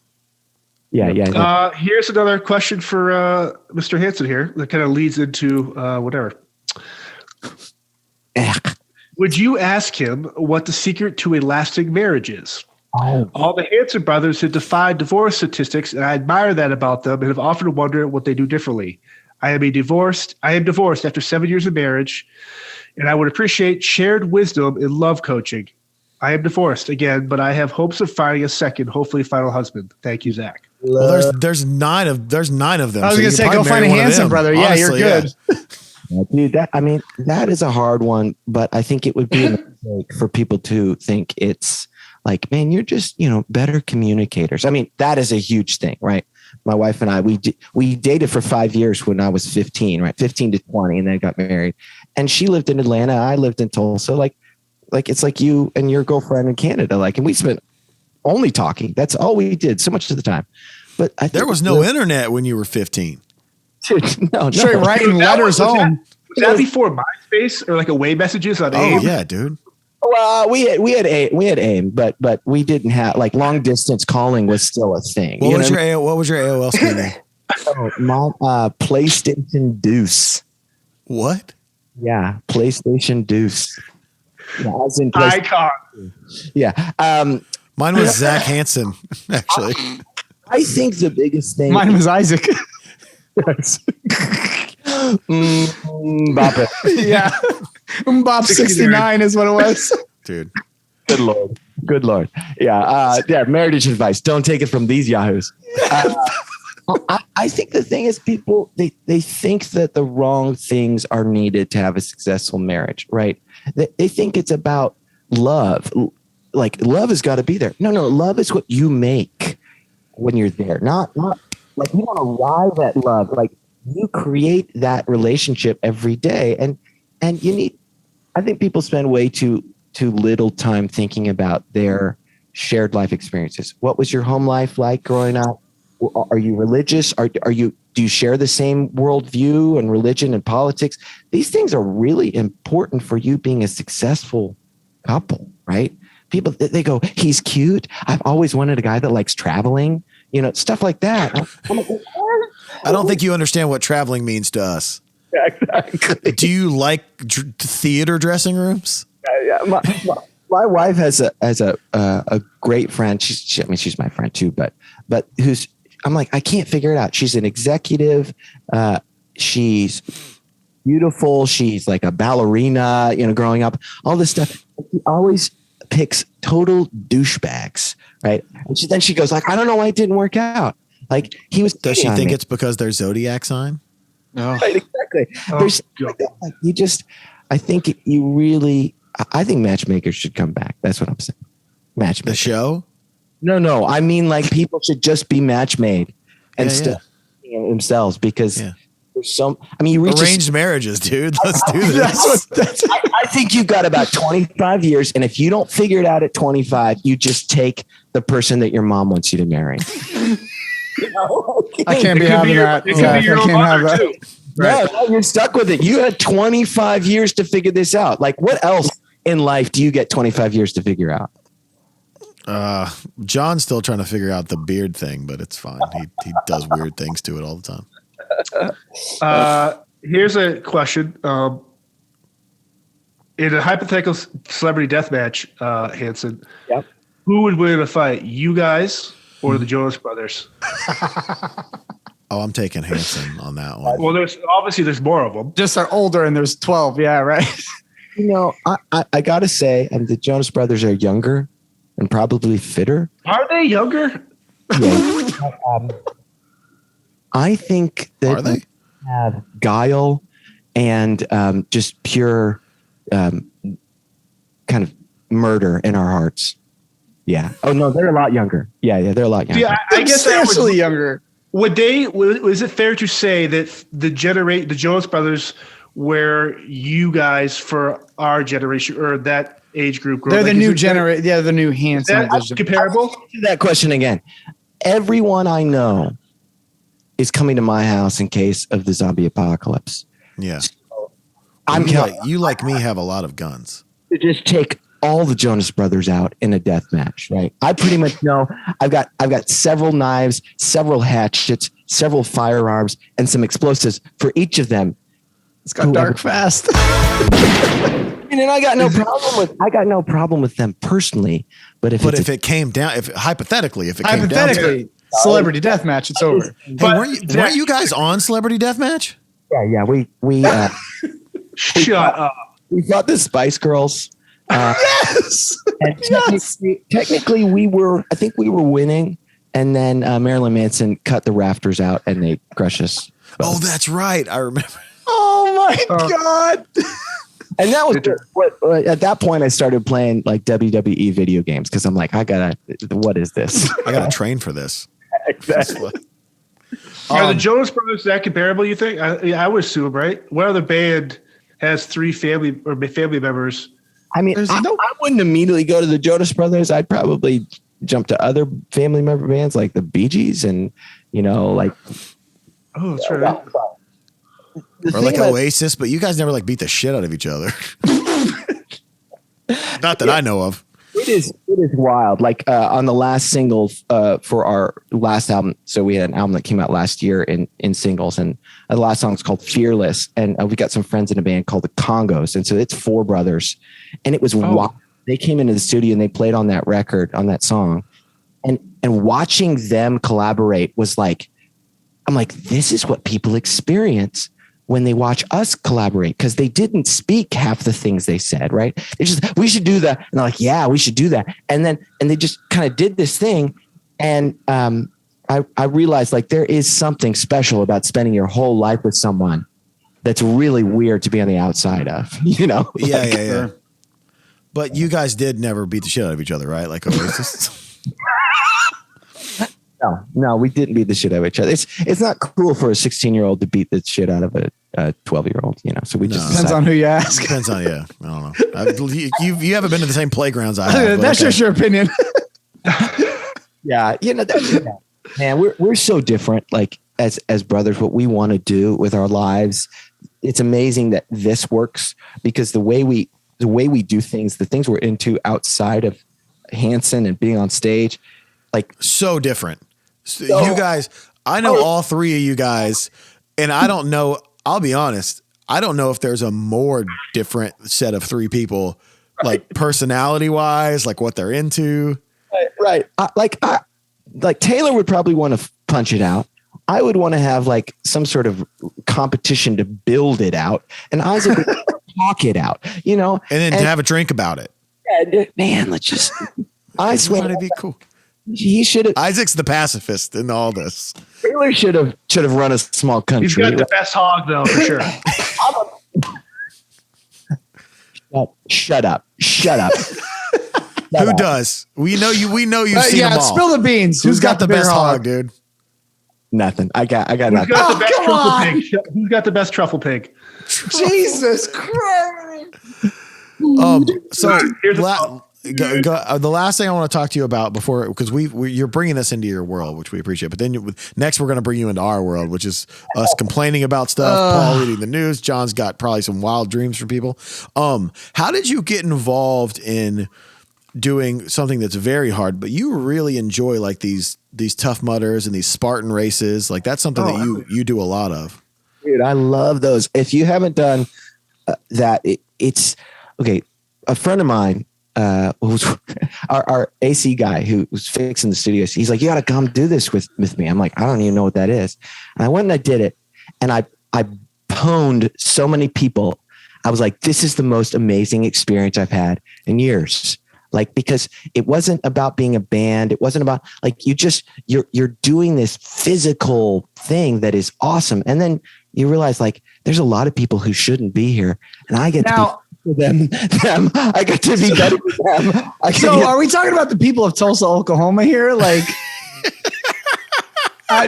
Yeah. Here's another question for Mr. Hanson here that kind of leads into whatever. Would you ask him what the secret to a lasting marriage is? Oh. All the Hanson brothers have defied divorce statistics, and I admire that about them and have often wondered what they do differently. I am divorced after 7 years of marriage, and I would appreciate shared wisdom in love coaching. I am divorced again, but I have hopes of finding a second, hopefully final husband. Thank you, Zach. Well, there's nine of them. I was so gonna you say, could go probably find a marry one of Hanson them. brother. Honestly, Yeah, you're good. Dude, that is a hard one, but I think it would be a mistake for people to think it's like, man, you're just, better communicators. I mean, that is a huge thing, right? My wife and I, we dated for 5 years when I was 15, right? 15 to 20, and then got married. And she lived in Atlanta. I lived in Tulsa. Like it's like you and your girlfriend in Canada. Like, and we spent only talking. That's all we did so much of the time. But there was no internet when you were 15. Dude, no. Straight writing letters home. Was that before MySpace or like away messages on AIM? Oh yeah, dude. Well, we had AIM, but we didn't have like long distance calling was still a thing. What was your AOL screen name? My PlayStation Deuce. What? Yeah, PlayStation Deuce. Yeah, as in Icon. Yeah. Mine was Zach Hanson, actually. I think the biggest thing. Mine was Isaac. Bop it. Yeah. Bob 69 is what it was. Dude. Good Lord. Yeah. Marriage advice. Don't take it from these yahoos. I think the thing is people, they think that the wrong things are needed to have a successful marriage, right? They think it's about love. Like love has got to be there. No, love is what you make when you're there. Not like you want to arrive at love. Like you create that relationship every day. And you need, I think people spend way too little time thinking about their shared life experiences. What was your home life like growing up? Are you religious? Do you share the same worldview and religion and politics? These things are really important for you being a successful couple, right? People, they go, he's cute. I've always wanted a guy that likes traveling, stuff like that. I don't think you understand what traveling means to us. Exactly. Do you like theater dressing rooms? Yeah, my wife has a great friend. She's my friend too, but I'm like, I can't figure it out. She's an executive. She's beautiful. She's like a ballerina, growing up, all this stuff. She always picks total douchebags, right? And then she goes like, I don't know why it didn't work out. Like he was. Does she think it's because their zodiac sign? No, right, exactly. I think matchmakers should come back. That's what I'm saying. Matchmakers. The show? No. I mean, like people should just be match made and themselves because there's some. I mean, you reach arranged marriages, dude. Let's do this. I think you've got about 25 years, and if you don't figure it out at 25, you just take the person that your mom wants you to marry. I can't be having that. It could be your own mother too. Right. No, you're stuck with it. You had 25 years to figure this out. Like, what else in life do you get 25 years to figure out? John's still trying to figure out the beard thing, but it's fine. He does weird things to it all the time. Here's a question. In a hypothetical celebrity death match, Hanson, who would win a fight? You guys or the Jonas Brothers? Oh, I'm taking Hanson on that one. Well, there's more of them. Just are older and there's 12. Yeah, right. I got to say, and the Jonas Brothers are younger and probably fitter. Are they younger? Yeah. I think that they have guile and just pure kind of murder in our hearts. Yeah. Oh, no, they're a lot younger. Yeah, they're a lot younger. Yeah, I guess actually younger. Was it fair to say that the Jonas Brothers where you guys for our generation or that age group grow? They're like, the new generation. Yeah, the new Hanson. Is that comparable? That question again. Everyone I know is coming to my house in case of the zombie apocalypse. Yeah. You like me have a lot of guns. To just take all the Jonas Brothers out in a death match, right? I pretty much know I've got several knives, several hatchets, several firearms, and some explosives for each of them. It's got dark fast. And I got no problem with them personally, but if it came down, hypothetically, Celebrity Deathmatch, it's over. Hey, weren't you guys on Celebrity Deathmatch? Yeah, we shut up. We fought the Spice Girls. Yes. And technically, I think we were winning, and then Marilyn Manson cut the rafters out, and they crushed us. Oh, that's right. I remember. Oh my God. And that was at that point I started playing like WWE video games because I'm like, what is this? I gotta train for this. Exactly. Are the Jonas Brothers that comparable? You think? I would assume, right? What other band has 3 family members? I mean, I wouldn't immediately go to the Jonas Brothers. I'd probably jump to other family member bands like the Bee Gees and like. Oh, that's right. Or like Oasis, but you guys never like beat the shit out of each other. Not that I know of. It is wild. Like on the last single for our last album. So we had an album that came out last year in singles, and the last song is called Fearless. And we got some friends in a band called the Congos. And so it's 4 brothers. And it was wild. They came into the studio and they played on that record, on that song. And watching them collaborate was like, I'm like, this is what people experience when they watch us collaborate, because they didn't speak half the things they said, right? They just, we should do that. And they're like, yeah, we should do that. And they just kind of did this thing. And I realized like there is something special about spending your whole life with someone that's really weird to be on the outside of, Yeah. But you guys did never beat the shit out of each other, right? Like Oasis. No, we didn't beat the shit out of each other. It's not cool for a 16-year-old to beat the shit out of a 12-year-old, So we just depends on who you ask. Depends on I don't know. You haven't been to the same playgrounds I have. That's just your opinion. Yeah, man, we're so different. Like as brothers, what we want to do with our lives, it's amazing that this works because the way we do things, the things we're into outside of Hanson and being on stage, like so different. You guys, I know all 3 of you guys, and I don't know. I'll be honest. I don't know if there's a more different set of 3 people, like personality wise, like what they're into. Right. Like Taylor would probably want to punch it out. I would want to have like some sort of competition to build it out, and Isaac would talk it out, and then to have a drink about it. Yeah, man, let's just. I swear, it'd be cool. He should have. Isaac's the pacifist in all this. Taylor should have run a small country. He's got the best hog though, for sure. Shut up. Who does? We know you. You've seen them all. Spill the beans. Who's got the best hog, dude? Nothing. I got Who's nothing. got the best truffle pig? Who's got the best truffle pig? Jesus Christ. So the last thing I want to talk to you about before, because you're bringing us into your world, which we appreciate. But then next we're going to bring you into our world, which is us complaining about stuff, Paul reading the news. John's got probably some wild dreams for people. How did you get involved in doing something that's very hard, but you really enjoy like these Tough Mudders and these Spartan races? Like that's something that you do a lot of. Dude, I love those. If you haven't done that, it's okay. A friend of mine, who's our AC guy who was fixing the studios, he's like, you got to come do this with me. I'm like, I don't even know what that is. And I went and I did it. And I pwned so many people. I was like, this is the most amazing experience I've had in years. Like, because it wasn't about being a band. It wasn't about like, you're doing this physical thing that is awesome. And then you realize like, there's a lot of people who shouldn't be here. And I get to be them. I get to be better with them. Are we talking about the people of Tulsa, Oklahoma here? Like,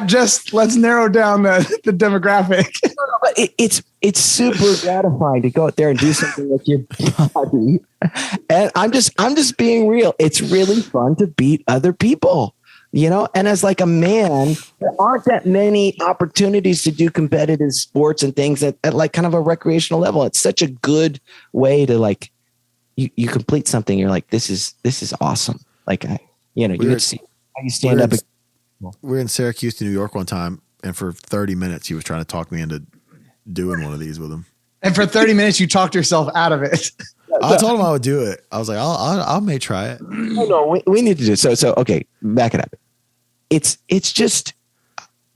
just let's narrow down the demographic. But it's super gratifying to go out there and do something with your body. And I'm just being real. It's really fun to beat other people, and as like a man, there aren't that many opportunities to do competitive sports and things at like kind of a recreational level. It's such a good way to like, you complete something. You're like, this is awesome. Like, you would see how you stand up. We were in Syracuse, New York one time, and for 30 minutes, he was trying to talk me into doing one of these with him. And for 30 minutes, you talked yourself out of it. I told him I would do it. I was like, I may try it. No, we need to do it. So okay, back it up. It's just,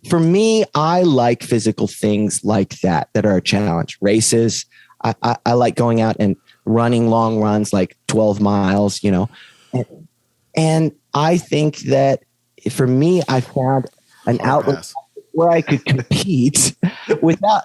for me, I like physical things like that are a challenge. Races. I like going out and running long runs, like 12 miles, and I think that for me, I found an outlet where I could compete without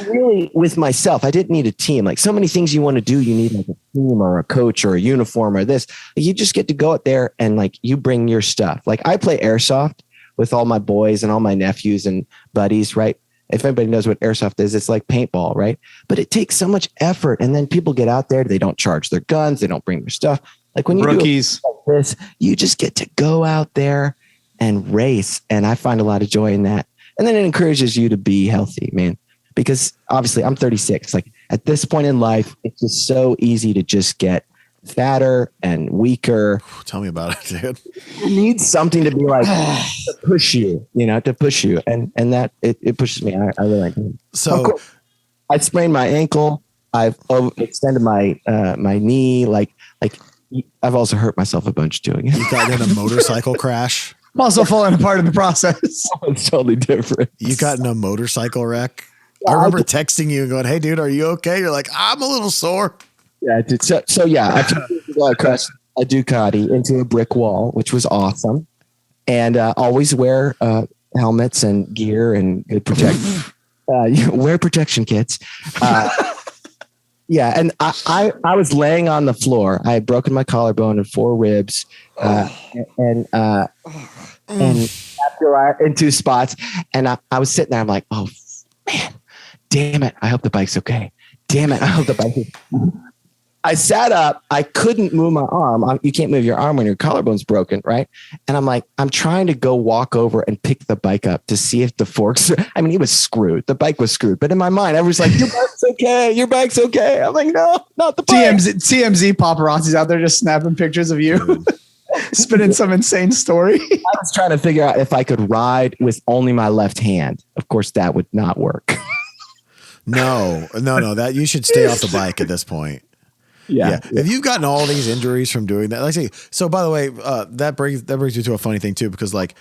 really with myself. I didn't need a team. Like so many things you want to do, you need like a team or a coach or a uniform or this. You just get to go out there and like you bring your stuff. Like I play airsoft with all my boys and all my nephews and buddies, right? If anybody knows what airsoft is, it's like paintball, right? But it takes so much effort. And then people get out there, they don't charge their guns, they don't bring their stuff. Like when you Rookies. do like this, you just get to go out there and race. And I find a lot of joy in that. And then it encourages you to be healthy, man. Because obviously I'm 36. Like at this point in life, it's just so easy to just get fatter and weaker. Tell me about it, dude. You need something to be like to push you, to push you. And that it pushes me. I really like it. So I sprained my ankle. I've extended my my knee. Like I've also hurt myself a bunch doing it. You got in a motorcycle crash. I'm also falling apart in the process. It's totally different. You got in a motorcycle wreck. I remember texting you and going, "Hey, dude, are you okay?" You're like, "I'm a little sore." Yeah, dude. So yeah, I took a Ducati into a brick wall, which was awesome, and always wear helmets and gear and good protection. Wear protection kits. Yeah, and I was laying on the floor. I had broken my collarbone and 4 ribs, and after in 2 spots, and I was sitting there. I'm like, oh man, damn it! I hope the bike's okay. Damn it! I hope the bike is. I sat up. I couldn't move my arm. You can't move your arm when your collarbone's broken, right? And I'm like, I'm trying to go walk over and pick the bike up to see if the forks are, I mean, it was screwed. The bike was screwed. But in my mind, I was like, your bike's okay. Your bike's okay. I'm like, no, not the bike. TMZ paparazzi's out there just snapping pictures of you. Spinning some insane story. I was trying to figure out if I could ride with only my left hand. Of course, that would not work. No. That you should stay off the bike at this point. Yeah. If you've gotten all these injuries from doing that, like I say, so by the way, that brings me to a funny thing too, because like,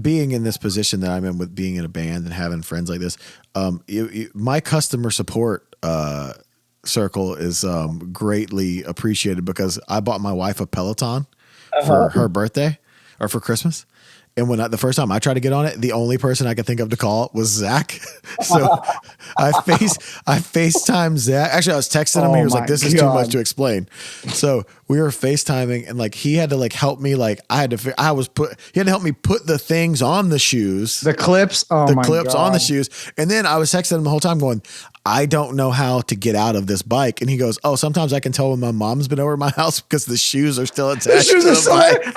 being in this position that I'm in with being in a band and having friends like this, my customer support, circle is, greatly appreciated because I bought my wife a Peloton for her birthday or for Christmas. And when the first time I tried to get on it, the only person I could think of to call was Zach. So I FaceTimed Zach. Actually, I was texting him. He was like, "This is too much to explain." So we were FaceTiming, and like he had to like help me. Like he had to help me put the things on the shoes, the clips, on the shoes. And then I was texting him the whole time, going, "I don't know how to get out of this bike." And he goes, "Oh, sometimes I can tell when my mom's been over at my house because the shoes are still attached to the bike."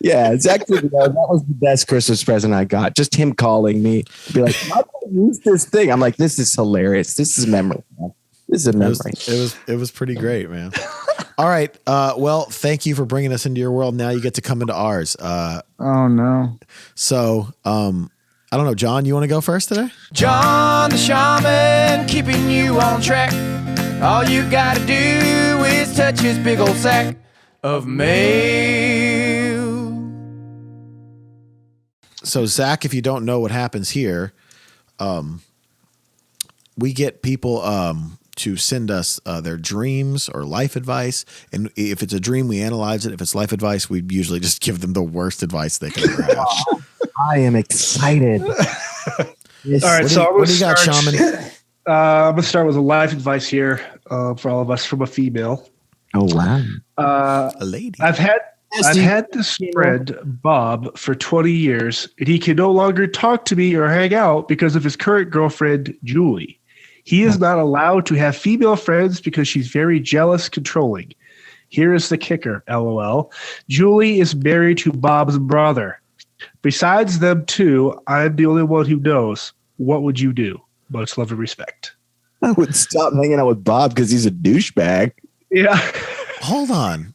Yeah, Zach, that was the best Christmas present I got. Just him calling me to be like, "How do I use this thing?" I'm like, "This is hilarious. This is memory. This is a memory." It was pretty great, man. All right. Well, thank you for bringing us into your world. Now you get to come into ours. Oh no. So, I don't know, John, you want to go first today? John the Shaman, keeping you on track. All you gotta do is touch his big old sack of mail. So, Zach, if you don't know what happens here, we get people to send us their dreams or life advice. And if it's a dream, we analyze it. If it's life advice, we usually just give them the worst advice they can ever have. I am excited. All right, what do you got, Shaman? I'm going to start with a life advice here for all of us from a female. Oh, wow. A lady. I've I've had this friend, Bob, for 20 years, and he can no longer talk to me or hang out because of his current girlfriend, Julie. He is not allowed to have female friends because she's very jealous, controlling. Here is the kicker, LOL. Julie is married to Bob's brother. Besides them two, I'm the only one who knows. What would you do? Much love and respect. I would stop hanging out with Bob because he's a douchebag. Yeah. Hold on.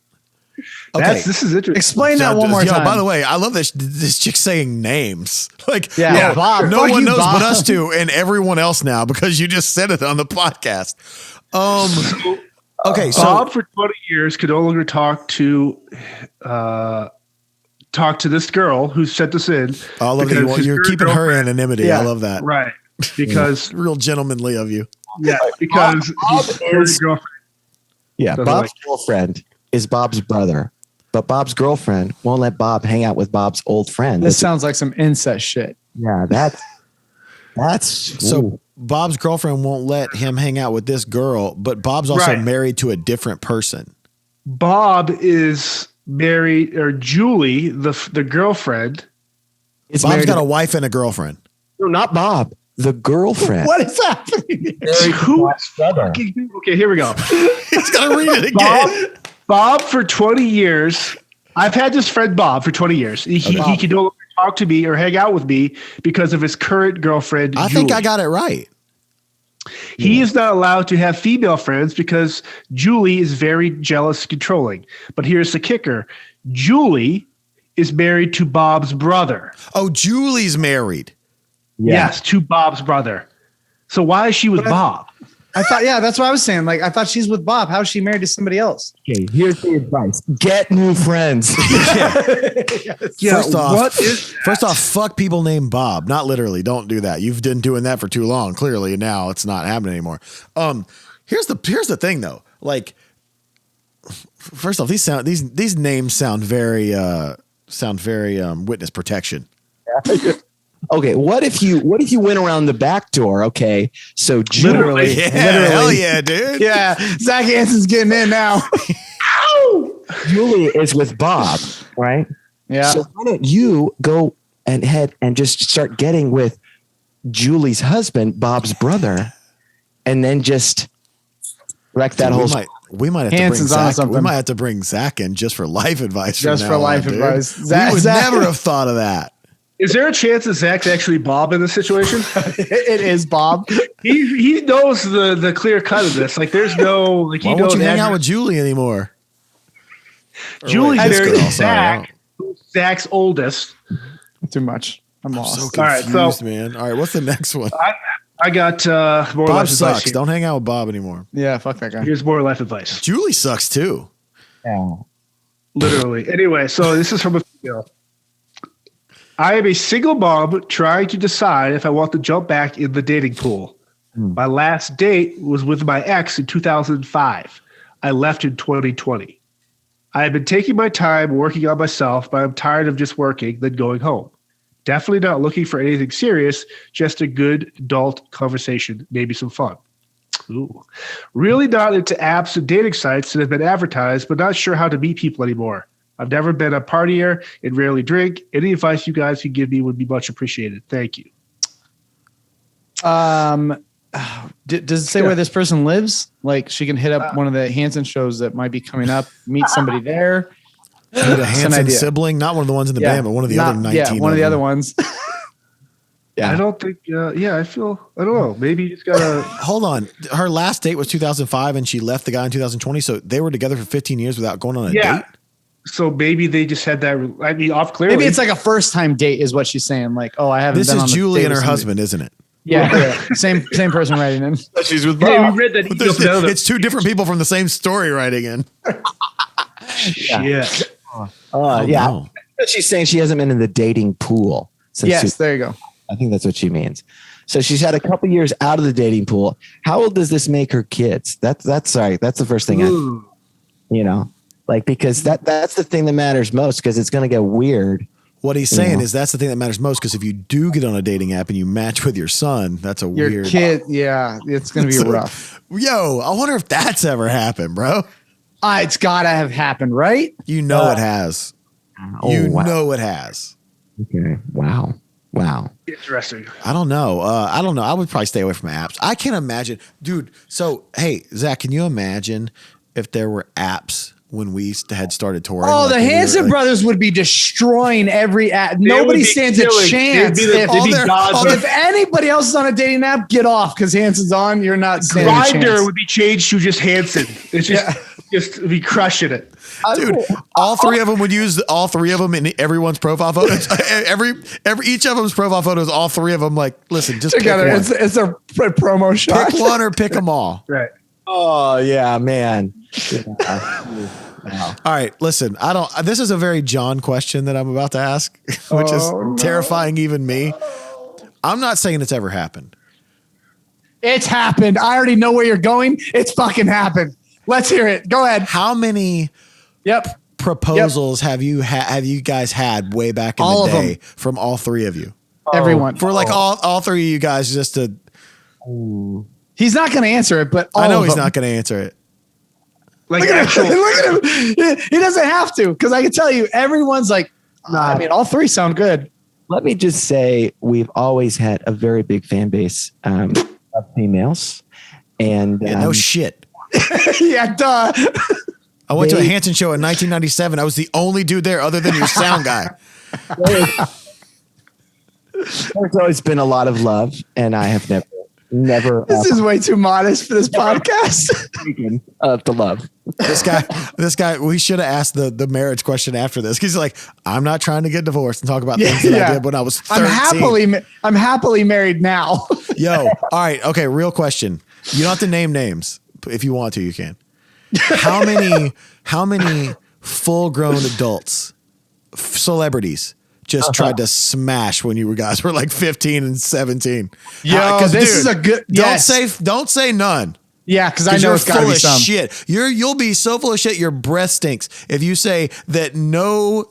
Okay. This is interesting. Explain that one more time. By the way, I love this chick saying names. Like, Yeah, Bob. No Fuck one you, knows Bob. but us two and everyone else now because you just said it on the podcast. Okay, so Bob for 20 years could no longer talk to this girl who sent us in. I love that because you're his keeping her girlfriend- anonymity. I love that. Right. Because Real gentlemanly of you. because his girlfriend. Yeah, Doesn't Bob's like- girlfriend is Bob's brother, but Bob's girlfriend won't let Bob hang out with Bob's old friend. This sounds like some incest shit. Yeah, that's So ooh. Bob's girlfriend won't let him hang out with this girl, but Bob's also Right. married to a different person. Bob is married, or Julie, the girlfriend. Is Bob's married got to- a wife and a girlfriend. no, not Bob, the girlfriend. What is happening? Who? Okay, here we go. He's gonna read it again. Bob for 20 years. I've had this friend Bob for 20 years. He can no longer talk to me or hang out with me because of his current girlfriend. I think I got it right. He is not allowed to have female friends because Julie is very jealous, controlling. But here's the kicker: Julie is married to Bob's brother. Oh, Julie's married. Yes, to Bob's brother. So why is she with Bob? I thought, yeah, that's what I was saying. Like, I thought she's with Bob. How is she married to somebody else? Okay, here's the advice: get new friends. Yeah, First off, fuck people named Bob. Not literally. Don't do that. You've been doing that for too long. Clearly, now it's not happening anymore. Here's the thing though. Like, first off, these names sound very witness protection. Okay, what if you went around the back door? Okay, so Literally. Yeah, Literally. hell yeah, dude. Yeah, Zach Hanson's getting in now. Julie is with Bob, right? Yeah. So why don't you go and head and just start getting with Julie's husband, Bob's brother, and then just wreck that whole. We might have Hanson's to bring on Zach. something. We might have to bring Zach in just for life advice. from Just now for life on, dude. advice. We Zach- would Zach- never have thought of that. Is there a chance that Zach's actually Bob in this situation? It is Bob. he knows the clear cut of this. Like, there's no like he Why knows. won't you hang out with Julie anymore? Or Julie's wait, this married girl, to sorry, Zach, who's Zach's oldest. Too much. I'm lost. So All right, confused, so- man. All right, what's the next one? I got more Bob life advice. sucks. Here. Don't hang out with Bob anymore. Yeah, fuck that guy. Here's more life advice. Julie sucks too. Literally. Anyway, so this is from a female. I am a single mom trying to decide if I want to jump back in the dating pool. My last date was with my ex in 2005. I left in 2020. I have been taking my time working on myself, but I'm tired of just working, then going home. Definitely not looking for anything serious, just a good adult conversation, maybe some fun. Ooh. Really not into apps and dating sites that have been advertised, but not sure how to meet people anymore. I've never been a partier and rarely drink. Any advice you guys could give me would be much appreciated. Thank you. Does it say where this person lives? Like, she can hit up one of the Hanson shows that might be coming up, meet somebody there. Need a Hanson idea. sibling, not one of the ones in the band, but one of the other 19. Yeah, one of the them. other ones. Yeah. I don't think, I don't know. Maybe you just got to. Hold on. Her last date was 2005 and she left the guy in 2020. So they were together for 15 years without going on a date. So maybe they just had that. I mean, off clearly. Maybe it's like a first time date is what she's saying. Like, oh, I haven't. This been is on a Julie date and with her somebody. husband, isn't it? Yeah. Same person writing in. She's with Yeah, we read that. email. It's two different people from the same story writing in. Yeah. Yeah. no. She's saying she hasn't been in the dating pool since. Yes, there you go. I think that's what she means. So she's had a couple years out of the dating pool. How old does this make her kids? That's the first thing because that's the thing that matters most, because it's going to get weird. What he's saying is that's the thing that matters most, because if you do get on a dating app and you match with your son, that's a Your weird kid, yeah, it's going to be rough. Yo, I wonder if that's ever happened, bro. It's gotta have happened, right? You know it has. Know it has. Okay. Wow. Interesting. I don't know. I would probably stay away from apps. I can't imagine, dude. So, hey, Zach, can you imagine if there were apps when we had started touring? Oh, like the Hanson brothers would be destroying every app. Nobody stands a chance. If anybody else is on a dating app, get off because Hanson's on. You're not standing a chance. Grindr would be changed to just Hanson. It's just be crushing it. Dude, all three of them would use all three of them in everyone's profile photos. Each of them's profile photos, all three of them, like, listen, just together. Pick one. It's a promo shot. Pick one or pick them all. Right. Oh yeah, man. Wow. All right, listen, this is a very John question that I'm about to ask, which is terrifying even me. I'm not saying it's ever happened. It's happened. I already know where you're going. It's fucking happened. Let's hear it. Go ahead. How many proposals have you guys had way back in the day from all three of you? Everyone. For like all three of you guys just to... He's not going to answer it, but I know he's not going to answer it. Like look at him. He doesn't have to, because I can tell you, everyone's like, I mean, all three sound good. Let me just say, we've always had a very big fan base of females. And no shit. Yeah, duh. I went to a Hanson show in 1997. I was the only dude there other than your sound guy. There's always been a lot of love, and I have never. This is way too modest for this podcast. Speaking of the love. This guy, we should have asked the marriage question after this. He's like, I'm not trying to get divorced and talk about things that I did when I was 13. I'm happily married now. Yo, all right. Okay. Real question. You don't have to name names. If you want to, you can. How many full-grown adults, celebrities, just tried to smash when you guys were like 15 and 17? Yo, this is a good. Don't say none. Yeah, because I know it's got to be some shit. You'll be so full of shit. Your breath stinks if you say that no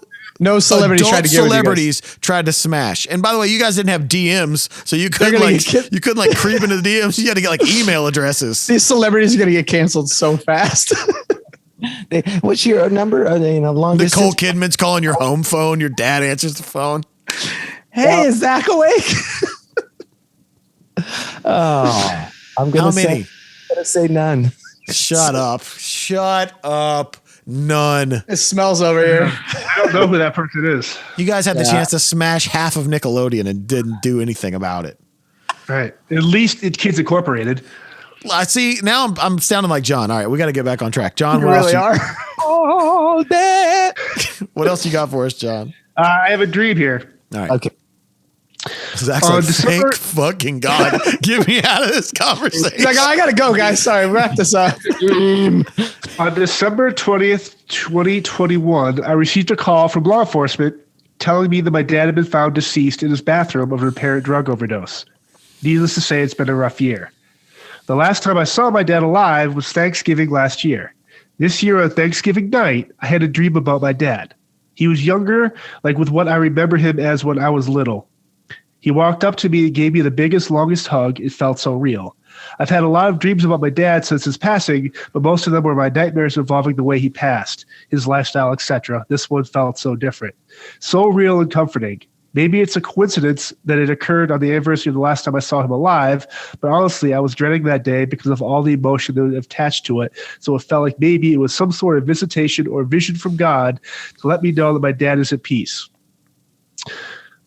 celebrities tried to smash. And by the way, you guys didn't have DMs, so you couldn't creep into the DMs. You had to get like email addresses. These celebrities are gonna get canceled so fast. What's your number? Long distance? Nicole Kidman's calling your home phone. Your dad answers the phone. Hey, is Zach awake? I'm gonna say none. Shut up. None. It smells over here. I don't know who that person is. You guys had the chance to smash half of Nickelodeon and didn't do anything about it. Right. At least it's Kids Incorporated. I see. Now I'm sounding like John. All right, we got to get back on track. John, you really are. Oh, that. What else you got for us, John? I have a dream here. All right. Okay. Zach's like, thank fucking God. Get me out of this conversation. He's like, I got to go, guys. Sorry, wrap this up. On December 20th, 2021, I received a call from law enforcement telling me that my dad had been found deceased in his bathroom of an apparent drug overdose. Needless to say, it's been a rough year. The last time I saw my dad alive was Thanksgiving last year. This year on Thanksgiving night, I had a dream about my dad. He was younger, like with what I remember him as when I was little. He walked up to me and gave me the biggest, longest hug. It felt so real. I've had a lot of dreams about my dad since his passing, but most of them were my nightmares involving the way he passed, his lifestyle, etc. This one felt so different. So real and comforting. Maybe it's a coincidence that it occurred on the anniversary of the last time I saw him alive, but honestly, I was dreading that day because of all the emotion that was attached to it, so it felt like maybe it was some sort of visitation or vision from God to let me know that my dad is at peace.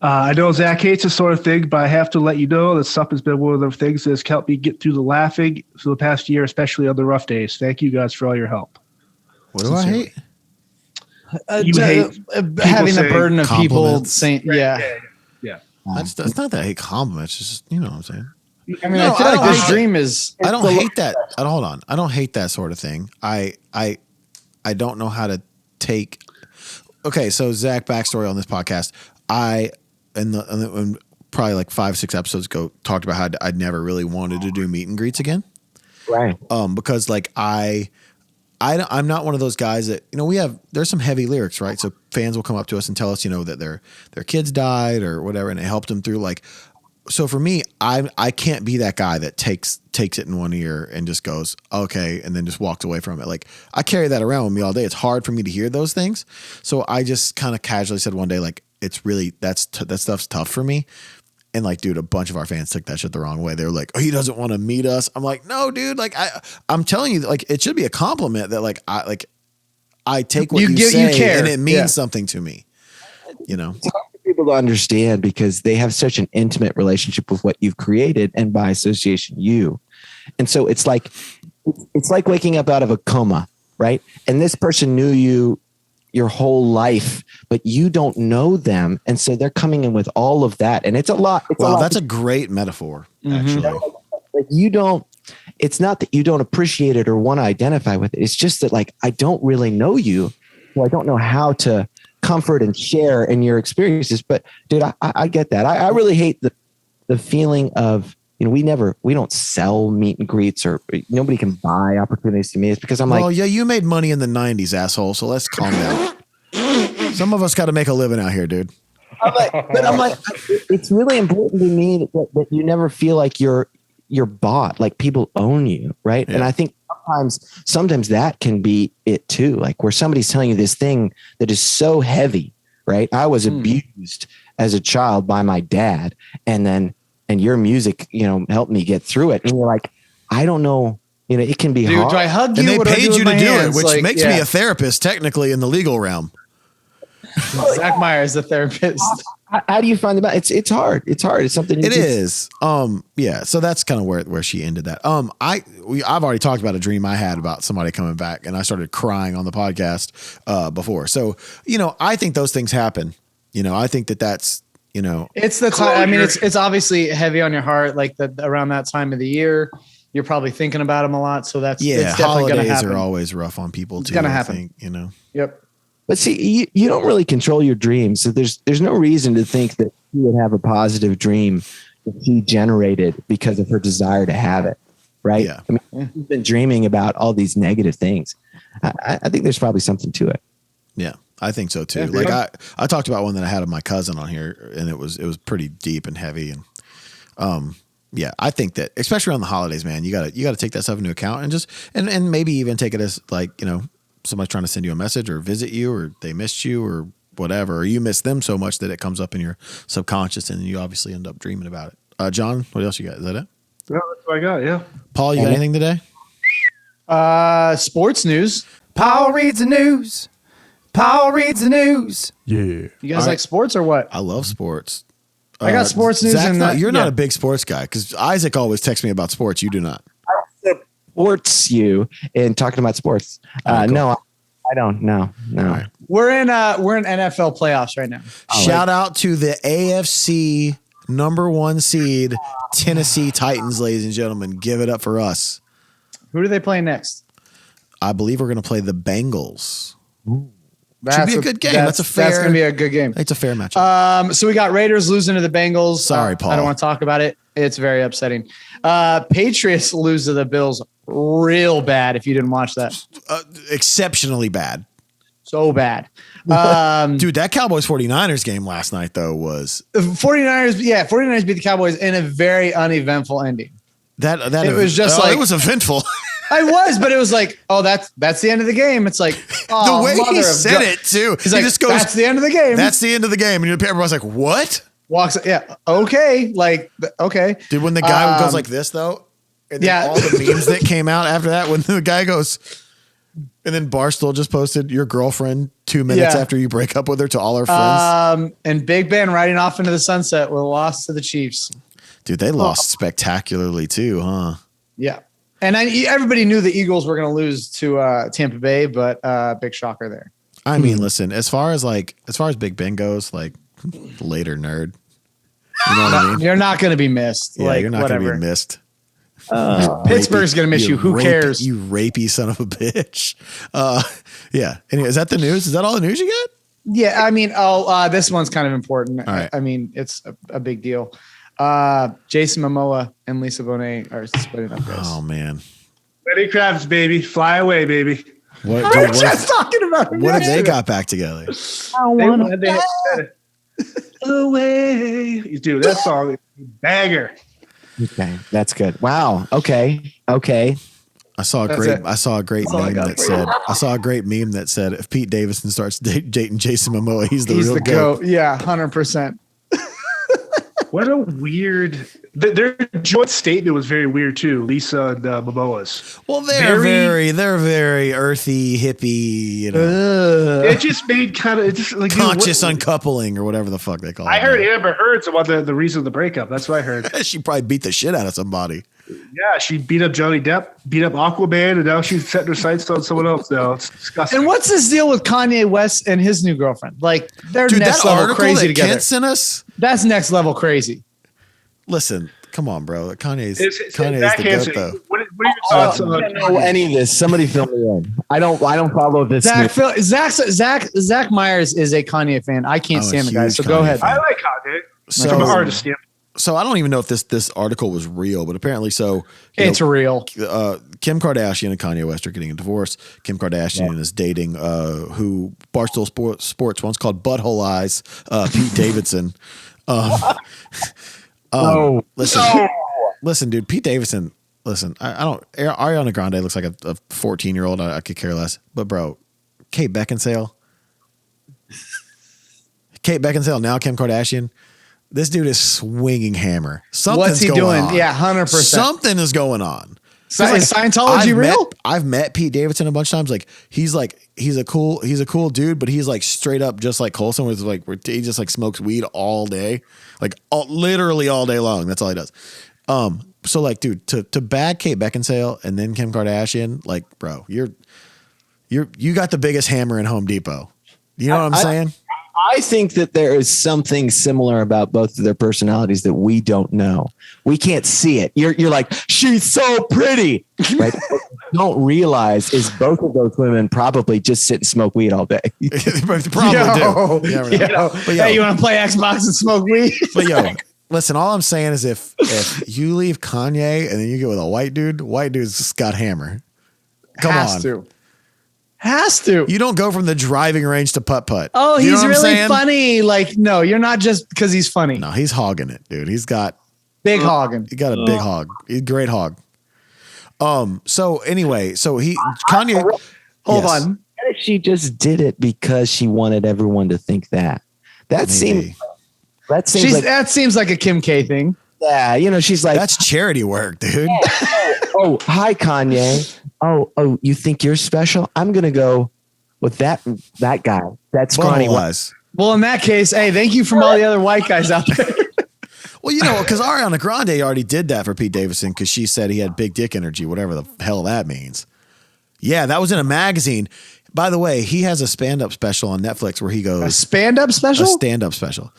I know Zach hates this sort of thing, but I have to let you know that stuff has been one of the things that has helped me get through the laughing for the past year, especially on the rough days. Thank you guys for all your help. What do I hate? You hate having the burden of people saying, Yeah. It's not that I hate compliments. It's just, you know what I'm saying? I mean, I feel like this dream is. I don't hate that. Hold on. I don't hate that sort of thing. I don't know how to take. Okay, so Zach, backstory on this podcast. And probably like 5-6 episodes ago, talked about how I'd never really wanted to do meet and greets again. Right. Because like I'm not one of those guys that, there's some heavy lyrics, right? So fans will come up to us and tell us, that their kids died or whatever, and it helped them through. Like, so for me, I can't be that guy that takes it in one ear and just goes, okay, and then just walks away from it. Like I carry that around with me all day. It's hard for me to hear those things. So I just kind of casually said one day, like, it's really, that stuff's tough for me. And like, dude, a bunch of our fans took that shit the wrong way. They were like, oh, he doesn't want to meet us. I'm like, no, dude, like I'm telling you, like, it should be a compliment that like, I take what you say you care. And it means something to me, you know? It's hard for people to understand because they have such an intimate relationship with what you've created and by association you. And so it's like waking up out of a coma, right? And this person knew you your whole life, but you don't know them. And so they're coming in with all of that. And it's a lot. That's a great metaphor, actually. Like it's not that you don't appreciate it or want to identify with it. It's just that like, I don't really know you. So I don't know how to comfort and share in your experiences. But dude, I get that. I really hate the feeling of, you know, we don't sell meet and greets or nobody can buy opportunities to meet. It's because I'm like, oh yeah, you made money in the 90s, asshole. So let's calm down. Some of us got to make a living out here, dude. I'm like, it's really important to me that you never feel like you're bought, like people own you. Right. Yeah. And I think sometimes that can be it too. Like where somebody's telling you this thing that is so heavy, right? I was abused as a child by my dad. And your music, you know, helped me get through it. And you're like, I don't know, you know, it can be hard. Do I hug you? And they paid you to do it, which like, makes me a therapist technically in the legal realm. Zach Myers, the therapist. How do you find the It's hard. It's hard. It's something. It is. Yeah. So that's kind of where she ended that. I've already talked about a dream I had about somebody coming back, and I started crying on the podcast before. So you know, I think those things happen. You know, I think that's. You know, it's the time. I mean, it's obviously heavy on your heart. Like around that time of the year, you're probably thinking about them a lot. So it's definitely going to happen. Holidays are always rough on people too. It's going to happen. Think, you know. Yep. But see, you don't really control your dreams, so there's no reason to think that she would have a positive dream that she generated because of her desire to have it, right? Yeah. I mean, she's been dreaming about all these negative things. I think there's probably something to it. Yeah. I think so too. Like I talked about one that I had of my cousin on here, and it was pretty deep and heavy. And yeah, I think that especially around the holidays, man, you gotta take that stuff into account and just and maybe even take it as like, you know, somebody's trying to send you a message or visit you, or they missed you or whatever, or you miss them so much that it comes up in your subconscious and you obviously end up dreaming about it. John, what else you got? Is that it? No, that's what I got. Yeah. Paul, you got anything today? Sports news. Paul reads the news. Paul reads the news. Yeah. You guys like sports or what? I love sports. I got sports news. Zach, you're not a big sports guy because Isaac always texts me about sports. You do not. Sports you and talking about sports. Cool. No, I don't. No. Right. We're in NFL playoffs right now. Shout out to the AFC #1 seed Tennessee Titans, ladies and gentlemen. Give it up for us. Who do they play next? I believe we're going to play the Bengals. Should be a good game. That's going to be a good game. It's a fair matchup. So we got Raiders losing to the Bengals. Sorry, Paul. I don't want to talk about it. It's very upsetting. Patriots lose to the Bills real bad if you didn't watch that. Exceptionally bad. So bad. Dude, that Cowboys 49ers game last night, though, was... 49ers beat the Cowboys in a very uneventful ending. It was just like... It was eventful. I was, but it was like, oh, that's the end of the game. It's like, oh, the way he said it too. He's like, just goes, that's the end of the game. That's the end of the game. And everyone's like, what? Walks. Yeah. Okay. Like, okay. Dude, when the guy goes like this though, and then all the memes that came out after that, when the guy goes, and then Barstool just posted your girlfriend 2 minutes after you break up with her to all her friends. And Big Ben riding off into the sunset with a loss to the Chiefs. Dude, they lost spectacularly too, huh? Yeah. And everybody knew the Eagles were going to lose to Tampa Bay, but big shocker there. I mean, listen, as far as Big Ben goes, like later nerd. You know what I mean? You're not going to be missed. Yeah, you're not going to be missed. Pittsburgh's going to miss you. Who cares? You rapey son of a bitch. Yeah. Anyway, is that the news? Is that all the news you got? Yeah. I mean, this one's kind of important. All right. I mean, it's a big deal. Jason Momoa and Lisa Bonet are splitting up, guys. Oh man, Lenny Kravitz, baby, fly away, baby. What if they got back together? I want to away, dude. That song Banger. Okay, that's good. Wow. Okay. I saw a great meme that said if Pete Davidson starts dating Jason Momoa, he's the real goat. Yeah, 100%. What a weird. Their joint statement was very weird too. Lisa and Momoa's. Well, they're very earthy, hippie. You know, it just made kind of like conscious uncoupling or whatever the fuck they call it. I heard Amber Heard's about the reason of the breakup. That's what I heard. She probably beat the shit out of somebody. Yeah, she beat up Johnny Depp, beat up Aquaman, and now she's setting her sights on someone else. Now it's disgusting. And what's this deal with Kanye West and his new girlfriend? Like they're Dude, next that level article crazy that together. Kent sent us. That's next level crazy. Listen, come on, bro. Kanye's Zach the Hanson, goat, though. what are your thoughts on? I don't know any of this. Somebody fill me in. I don't follow this. Zach Myers is a Kanye fan. I can't stand the guy. So go ahead. I like Kanye. So, From an artist standpoint. So I don't even know if this article was real, but apparently It's real. Kim Kardashian and Kanye West are getting a divorce. Kim Kardashian is dating who Barstool Sports once called Butthole Eyes, Pete Davidson. Listen, dude, Pete Davidson. Listen, I don't. Ariana Grande looks like a 14-year-old. I could care less. But bro, Kate Beckinsale, now Kim Kardashian. This dude is swinging hammer. What's he doing? On. Yeah, 100%. Something is going on. Is Scientology real? I've met Pete Davidson a bunch of times. He's a cool dude, but he's like straight up just like Colson, where he just like smokes weed all day, literally all day long. That's all he does. So like, dude, to bag Kate Beckinsale and then Kim Kardashian, like, bro, you got the biggest hammer in Home Depot. You know what I'm saying? I think that there is something similar about both of their personalities that we don't know. We can't see it. You're like, she's so pretty, right? What you don't realize is both of those women probably just sit and smoke weed all day. Probably do. Hey, you want to play Xbox and smoke weed? But listen, all I'm saying is if you leave Kanye and then you get with a white dude's just got hammer. Come on. Has to. You don't go from the driving range to putt-putt. Oh, he's really funny. Like, no, you're not just because he's funny. No, he's hogging it, dude. He's got big hogging. He got a big hog. He's a great hog. So anyway, Kanye. Hold on. What if she just did it because she wanted everyone to think that? That seems like a Kim K thing. Yeah, she's like, that's charity work, dude. Oh, hi, Kanye. Oh, you think you're special? I'm gonna go with that guy. That's scrawny. Well, in that case, hey, thank you from all the other white guys out there. Well, because Ariana Grande already did that for Pete Davidson because she said he had big dick energy, whatever the hell that means. Yeah, that was in a magazine. By the way, he has a stand-up special on Netflix where he goes a stand-up special,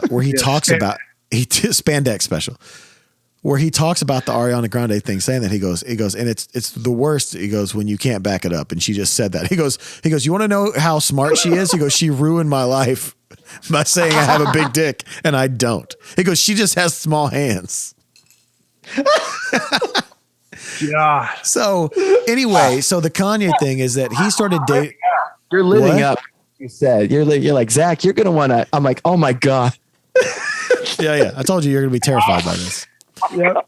where he talks about spandex special. Where he talks about the Ariana Grande thing, saying that he goes, and it's the worst. He goes, when you can't back it up, and she just said that. He goes, you want to know how smart she is? He goes, she ruined my life by saying I have a big dick and I don't. He goes, she just has small hands. God. So anyway, the Kanye thing is that he started dating. You're living up. You said you're like, Zach, you're gonna want to. I'm like, oh my god. Yeah. I told you you're gonna be terrified by this. Yeah.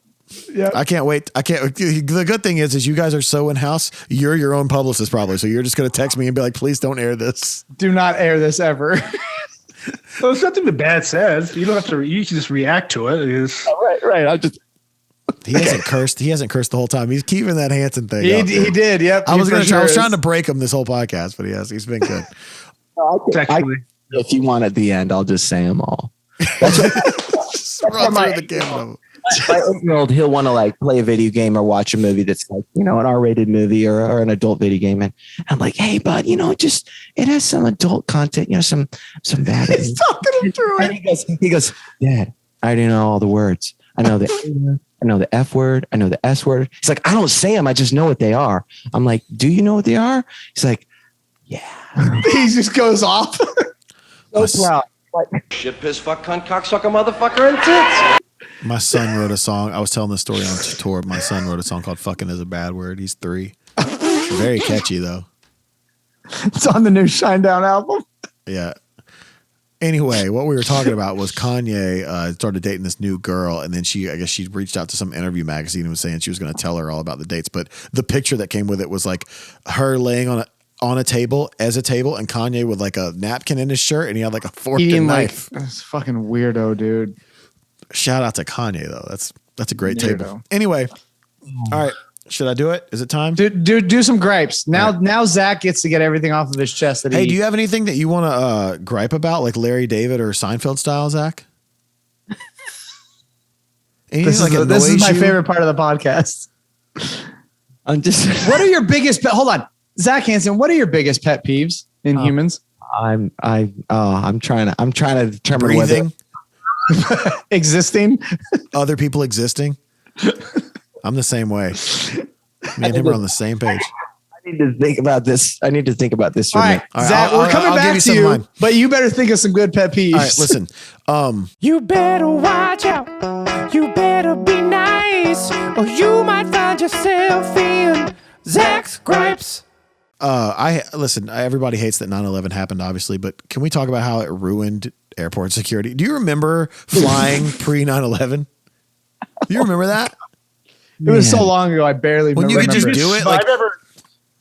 I can't wait. The good thing is you guys are so in-house, you're your own publicist probably. So you're just going to text me and be like, please don't air this. Do not air this ever. Well, it's nothing the bad says. You don't have to, you can just react to it. Right. He hasn't cursed. He hasn't cursed the whole time. He's keeping that Hanson thing. He did. Yep. I was trying to break him this whole podcast, but he's been good. If you want at the end, I'll just say them all. Just run through the game of them. My 8-year-old, he'll want to like play a video game or watch a movie that's like, an R-rated movie or an adult video game. And I'm like, hey, bud, it has some adult content, some bad. He's talking him through it. And he goes, Dad, I already know all the words. I know the F word. I know the S word. He's like, I don't say them. I just know what they are. I'm like, do you know what they are? He's like, yeah. He just goes off. So proud. Shit, piss, fuck, cunt, cocksucker, motherfucker, and tits. My son wrote a song. I was telling this story on tour. My son wrote a song called Fucking Is a Bad Word. He's 3. Very catchy, though. It's on the new Shinedown album. Yeah. Anyway, what we were talking about was Kanye started dating this new girl, and then I guess she reached out to some interview magazine and was saying she was going to tell her all about the dates. But the picture that came with it was like her laying on a table and Kanye with like a napkin in his shirt, and he had like a fork and knife. That's fucking weirdo, dude. Shout out to Kanye though. That's a great table. Anyway, all right. Should I do it? Is it time? Do some gripes. Now Zach gets to get everything off of his chest. Hey, do you have anything that you want to gripe about, like Larry David or Seinfeld style, Zach? This is my favorite part of the podcast. What are your biggest hold on, Zach Hanson, what are your biggest pet peeves in humans? I'm trying to determine breathing, existing, other people existing. I'm the same way. Me and him are on the same page. I need to think about this. For all right, Zach, we're coming back to you, but you better think of some good pet peeves. All right, listen. You better watch out. You better be nice, or you might find yourself in Zach's gripes. Everybody hates that 9/11 happened, obviously, but can we talk about how it ruined airport security? Do you remember flying pre 9/11? Do you remember that? It was so long ago, I barely when remember. You could just do it. Like, I never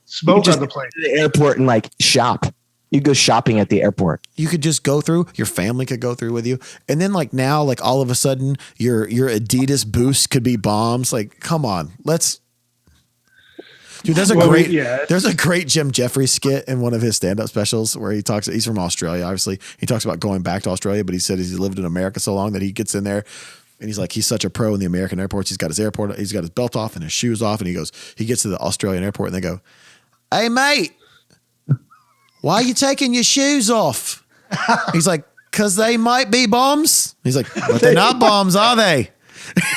smoked on the plane. To the airport and like shop. You go shopping at the airport. You could just go through. Your family could go through with you, and then like now, like all of a sudden, your Adidas Boost could be bombs. Like, come on, Dude, there's a great Jim Jeffries skit in one of his stand-up specials where he talks. He's from Australia, obviously. He talks about going back to Australia, but he said he lived in America so long that he gets in there. And he's like, he's such a pro in the American airports. He's got his belt off and his shoes off. And he gets to the Australian airport and they go, "Hey, mate, why are you taking your shoes off?" He's like, "Because they might be bombs." He's like, "But they're not bombs, are they?"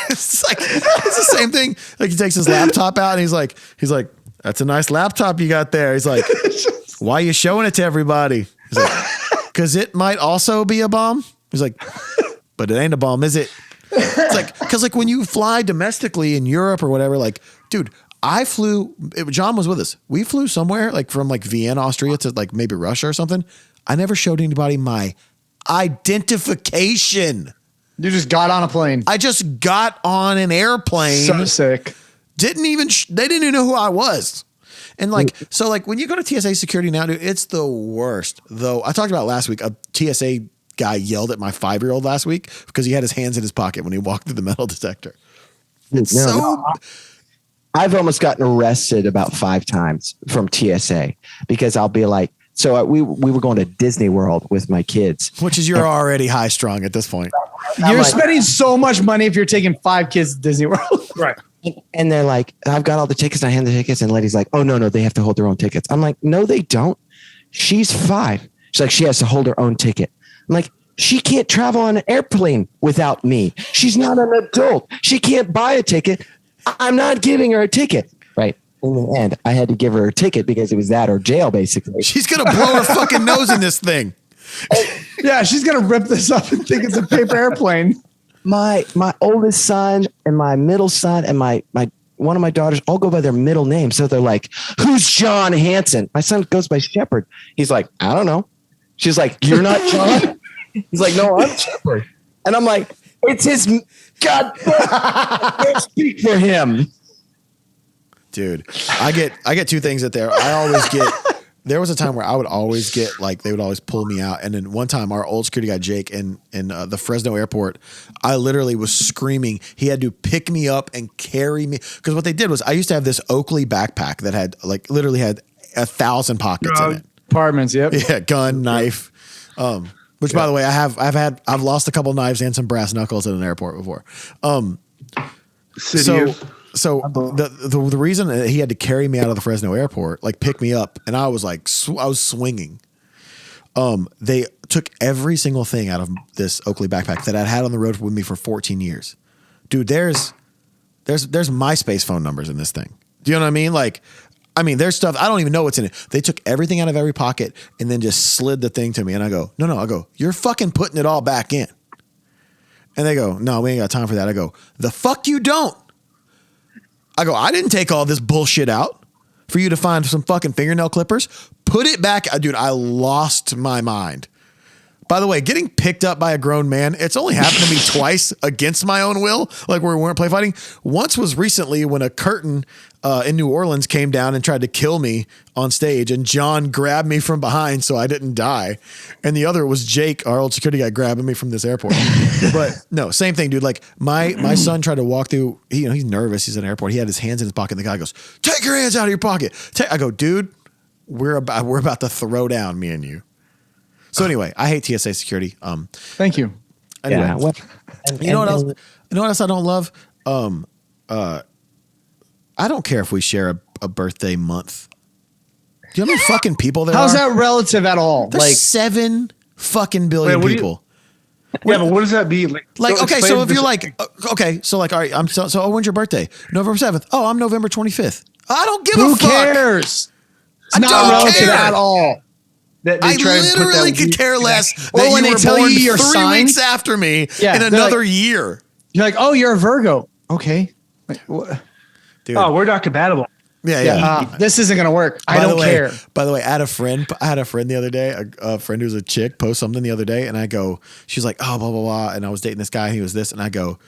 It's the same thing. Like he takes his laptop out and he's like, "That's a nice laptop you got there." He's like, "Why are you showing it to everybody?" He's like, "Because it might also be a bomb." He's like, "But it ain't a bomb, is it?" It's like, because like when you fly domestically in Europe or whatever, like, dude, John was with us. We flew somewhere like from like Vienna, Austria to like maybe Russia or something. I never showed anybody my identification. You just got on a plane. I just got on an airplane. So sick. They didn't even know who I was. And like, so like when you go to TSA security now, dude, it's the worst. Though I talked about last week, a TSA guy yelled at my 5-year-old last week because he had his hands in his pocket when he walked through the metal detector. I've almost gotten arrested about 5 times from TSA because I'll be like, so we were going to Disney World with my kids. Which is you're already high strung at this point. You're spending so much money if you're taking 5 kids to Disney World. Right. And they're like, "I've got all the tickets." And I hand the tickets and the lady's like, "Oh, no, they have to hold their own tickets." I'm like, "No, they don't. She's 5. She's like, she has to hold her own ticket." I'm like, "She can't travel on an airplane without me. She's not an adult. She can't buy a ticket. I'm not giving her a ticket." Right. In the end, I had to give her a ticket because it was that or jail, basically. She's going to blow her fucking nose in this thing. Yeah, she's going to rip this up and think it's a paper airplane. My oldest son and my middle son and my one of my daughters all go by their middle name. So they're like, "Who's John Hanson?" My son goes by Shepherd. He's like, "I don't know." She's like, "You're not John?" He's like, "No, I'm Shepherd." And I'm like, "It's his God. I can't speak for him." Dude, I get 2 things at there. I always get, there was a time where I would always get like, they would always pull me out. And then one time our old security guy, Jake, in the Fresno airport, I literally was screaming. He had to pick me up and carry me. Because what they did was I used to have this Oakley backpack that had like literally had 1,000 pockets in it. Compartments, yep. Yeah, gun, knife. Which by the way, I've lost a couple knives and some brass knuckles at an airport before. So the reason that he had to carry me out of the Fresno airport, like pick me up, and I was like, I was swinging. They took every single thing out of this Oakley backpack that I'd had on the road with me for 14 years. Dude, there's MySpace phone numbers in this thing. Do you know what I mean? Like, I mean, there's stuff, I don't even know what's in it. They took everything out of every pocket and then just slid the thing to me. And I go, no, I go, "You're fucking putting it all back in." And they go, "No, we ain't got time for that." I go, "The fuck you don't." I go, "I didn't take all this bullshit out for you to find some fucking fingernail clippers. Put it back." Dude, I lost my mind. By the way, getting picked up by a grown man, it's only happened to me twice against my own will, like where we weren't play fighting. Once was recently when a curtain in New Orleans came down and tried to kill me on stage, and John grabbed me from behind so I didn't die. And the other was Jake, our old security guy, grabbing me from this airport. But no, same thing, dude. Like my son tried to walk through, he's nervous. He's in an airport. He had his hands in his pocket. And the guy goes, "Take your hands out of your pocket." I go, "Dude, we're about to throw down, me and you." So anyway, I hate TSA security. Thank you. Anyway, Yeah. Well, you know what else? You know what else I don't love? I don't care if we share a birthday month. Do you know how many fucking people there How's are? that relative at all? There's Like 7 fucking billion people. Yeah, but what does that mean? Okay, so if you're like, okay, so like, all right, when's your birthday? November 7th. Oh, I'm November 25th. I don't give a who fuck. cares? It's I not don't relative care. at all. I literally could care less Or that when you they were tell born you your 3 sign. weeks after me Yeah, in they're another like- year. You're like, oh, you're a Virgo. Okay. Like, what? Dude. Oh, we're not compatible. Yeah. This isn't gonna work. I don't care. By the way, I had a friend the other day, a friend who's a chick, post something the other day, and I go, she's like, oh, blah, blah, blah. And I was dating this guy, and he was this. And I go,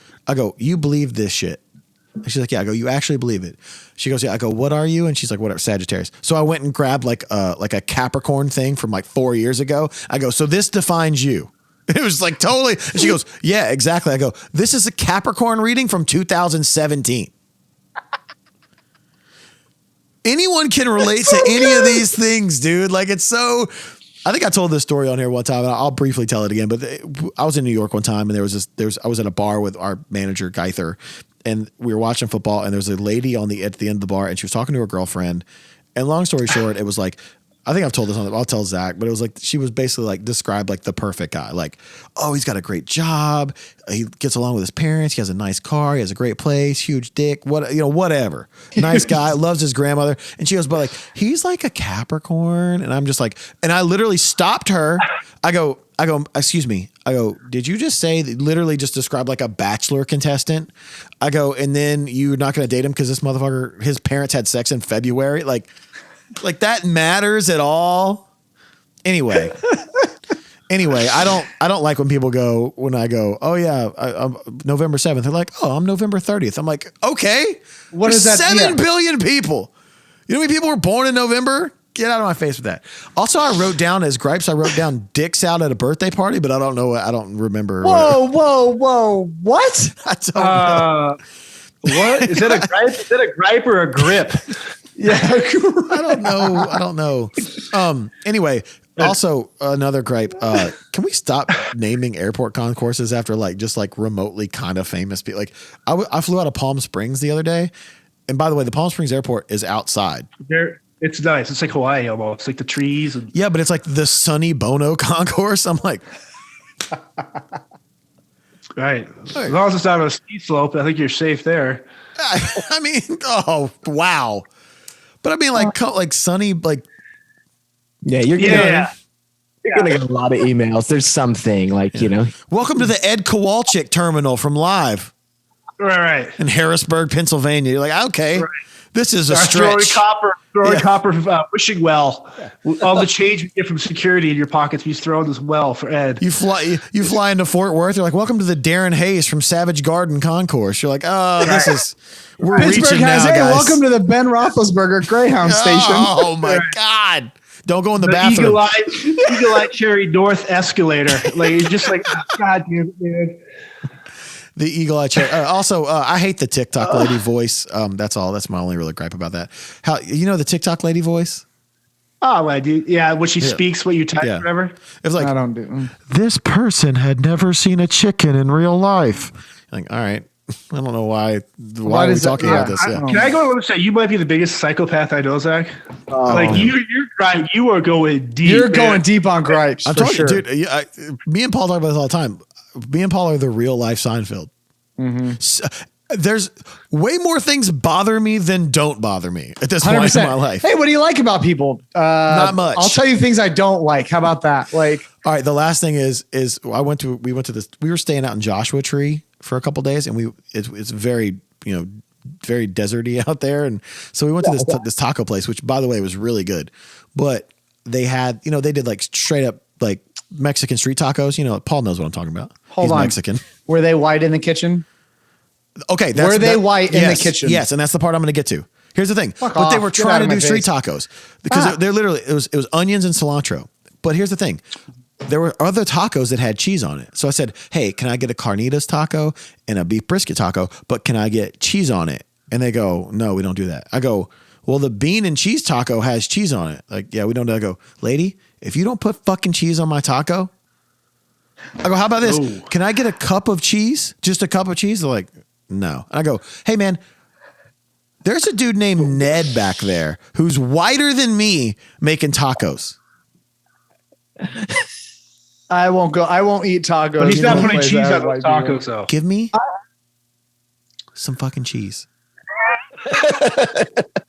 you believe this shit? And she's like, yeah. I go, you actually believe it? She goes, yeah. I go, what are you? And she's like, whatever, Sagittarius. So I went and grabbed like a Capricorn thing from like 4 years ago. I go, so this defines you. It was like totally. And she goes, yeah, exactly. I go, this is a Capricorn reading from 2017. Anyone can relate to any of these things, dude. Like it's so. I think I told this story on here one time, and I'll briefly tell it again. But I was in New York one time, and I was at a bar with our manager Geither, and we were watching football, and there was a lady at the end of the bar, and she was talking to her girlfriend. And long story short, it was like, I think I've told this I'll tell Zach, but it was like, she was basically like described like the perfect guy. Like, oh, he's got a great job. He gets along with his parents. He has a nice car. He has a great place, huge dick, whatever. Nice guy, loves his grandmother. And she goes, but like, he's like a Capricorn. And I'm just like, and I literally stopped her. I go, excuse me. I go, did you just say literally just describe like a Bachelor contestant? I go, and then you're not going to date him because this motherfucker, his parents had sex in February. Like that matters at all. Anyway, I don't like when people when I go, oh yeah, I'm November 7th. They're like, oh, I'm November 30th. I'm like, okay, What is that? 7 billion people. You know how many people were born in November? Get out of my face with that. Also, I wrote down as gripes, dicks out at a birthday party, but I don't know. I don't remember. Whoa. What? I don't know. What is that a gripe? Is that a gripe or a grip? Yeah. I don't know. Anyway, also another gripe. Can we stop naming airport concourses after just remotely kind of famous people? Like I flew out of Palm Springs the other day, and by the way, the Palm Springs airport is outside. It's nice. It's like Hawaii almost. It's like the trees. Yeah, but it's like the Sonny Bono concourse. I'm like, right. As long as it's not on a ski slope, I think you're safe there. I mean, oh wow. But I mean, like Sonny, like, Yeah, you're gonna get a lot of emails. There's something welcome to the Ed Kowalczyk terminal from Live Right. in Harrisburg, Pennsylvania. You're like, okay, this is a Throwing stretch. copper wishing well. All the change you get from security in your pockets, you throw in this well for Ed. You fly into Fort Worth. You're like, welcome to the Darren Hayes from Savage Garden concourse. You're like, oh, we're Pittsburgh reaching has, now, hey, guys. welcome to the Ben Roethlisberger Greyhound station. Oh my God. Don't go in the The bathroom. Eagle-Eye Cherry North escalator. Like, you're just like, God damn it, man. The Eagle Eye chair. Also, I hate the TikTok lady voice. That's all. That's my only really gripe about that. How the TikTok lady voice? Oh, I do. Yeah, when she speaks, what you type, Yeah. whatever. It was like, I don't do. this person had never seen a chicken in real life. Like, all right. I don't know why are we is that- talking yeah, about this? Yeah. Can I go and say you might be the biggest psychopath I know, Zach? Like you're right. You are going deep. You're man. going deep on gripes. I'm for telling sure. you, dude. Me and Paul talk about this all the time. Me and Paul are the real life Seinfeld. There's way more things bother me than don't bother me at this point 100%. in my life. Hey, what do you like about people? Not much. I'll tell you things I don't like. How about that? Like, All right. The last thing is we went to this. We were staying out in Joshua Tree for a couple of days, and it's very very deserty out there, and so we went to this taco place, which by the way was really good, but they had they did like straight up like Mexican street tacos. You know, Paul knows what I'm talking about. Hold He's on. Mexican. Were they white in the kitchen? Okay. Were they white in the kitchen? Yes. And that's the part I'm going to get to. Here's the thing. Fuck but they off. were Get trying out to of do my street face. tacos because they're literally, it was onions and cilantro. But here's the thing. There were other tacos that had cheese on it. So I said, hey, can I get a carnitas taco and a beef brisket taco, but can I get cheese on it? And they go, no, we don't do that. I go, well, the bean and cheese taco has cheese on it. Like, yeah, we don't do that. I go, lady, if you don't put fucking cheese on my taco, I go, how about this? Ooh. Can I get a cup of cheese? Just a cup of cheese? They're like, no. And I go, hey, man, there's a dude named Ned back there who's whiter than me making tacos. I won't go. I won't eat tacos. But he's not in a putting place cheese that on has those white people. tacos, though. Give me some fucking cheese.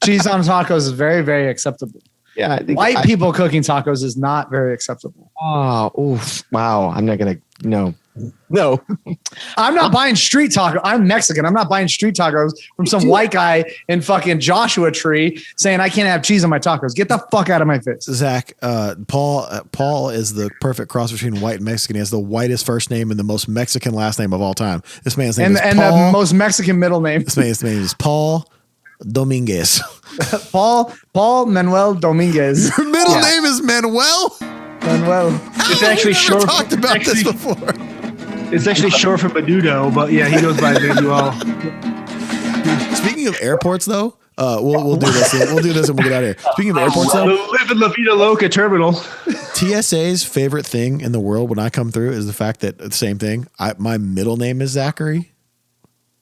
Cheese on tacos is very, very acceptable. Yeah, I think White people cooking tacos is not very acceptable. Oh, oof, wow! I'm not gonna. No. I'm not buying street tacos. I'm Mexican. I'm not buying street tacos from some white guy in fucking Joshua Tree saying I can't have cheese on my tacos. Get the fuck out of my face. Zach, Paul is the perfect cross between white and Mexican. He has the whitest first name and the most Mexican last name of all time. This man's name is And Paul. the most Mexican middle name. This man's name is Paul Dominguez. Paul Manuel Dominguez. Your middle name is Manuel? Manuel. It's actually We've short. never talked about actually- this before. It's actually short for Menudo, but yeah, he goes by Manuel. Speaking of airports, though, we'll do this. We'll do this and we'll get out of here. Speaking of airports, The though, live in La Vida Loca terminal. TSA's favorite thing in the world when I come through is the fact that the same thing. My middle name is Zachary,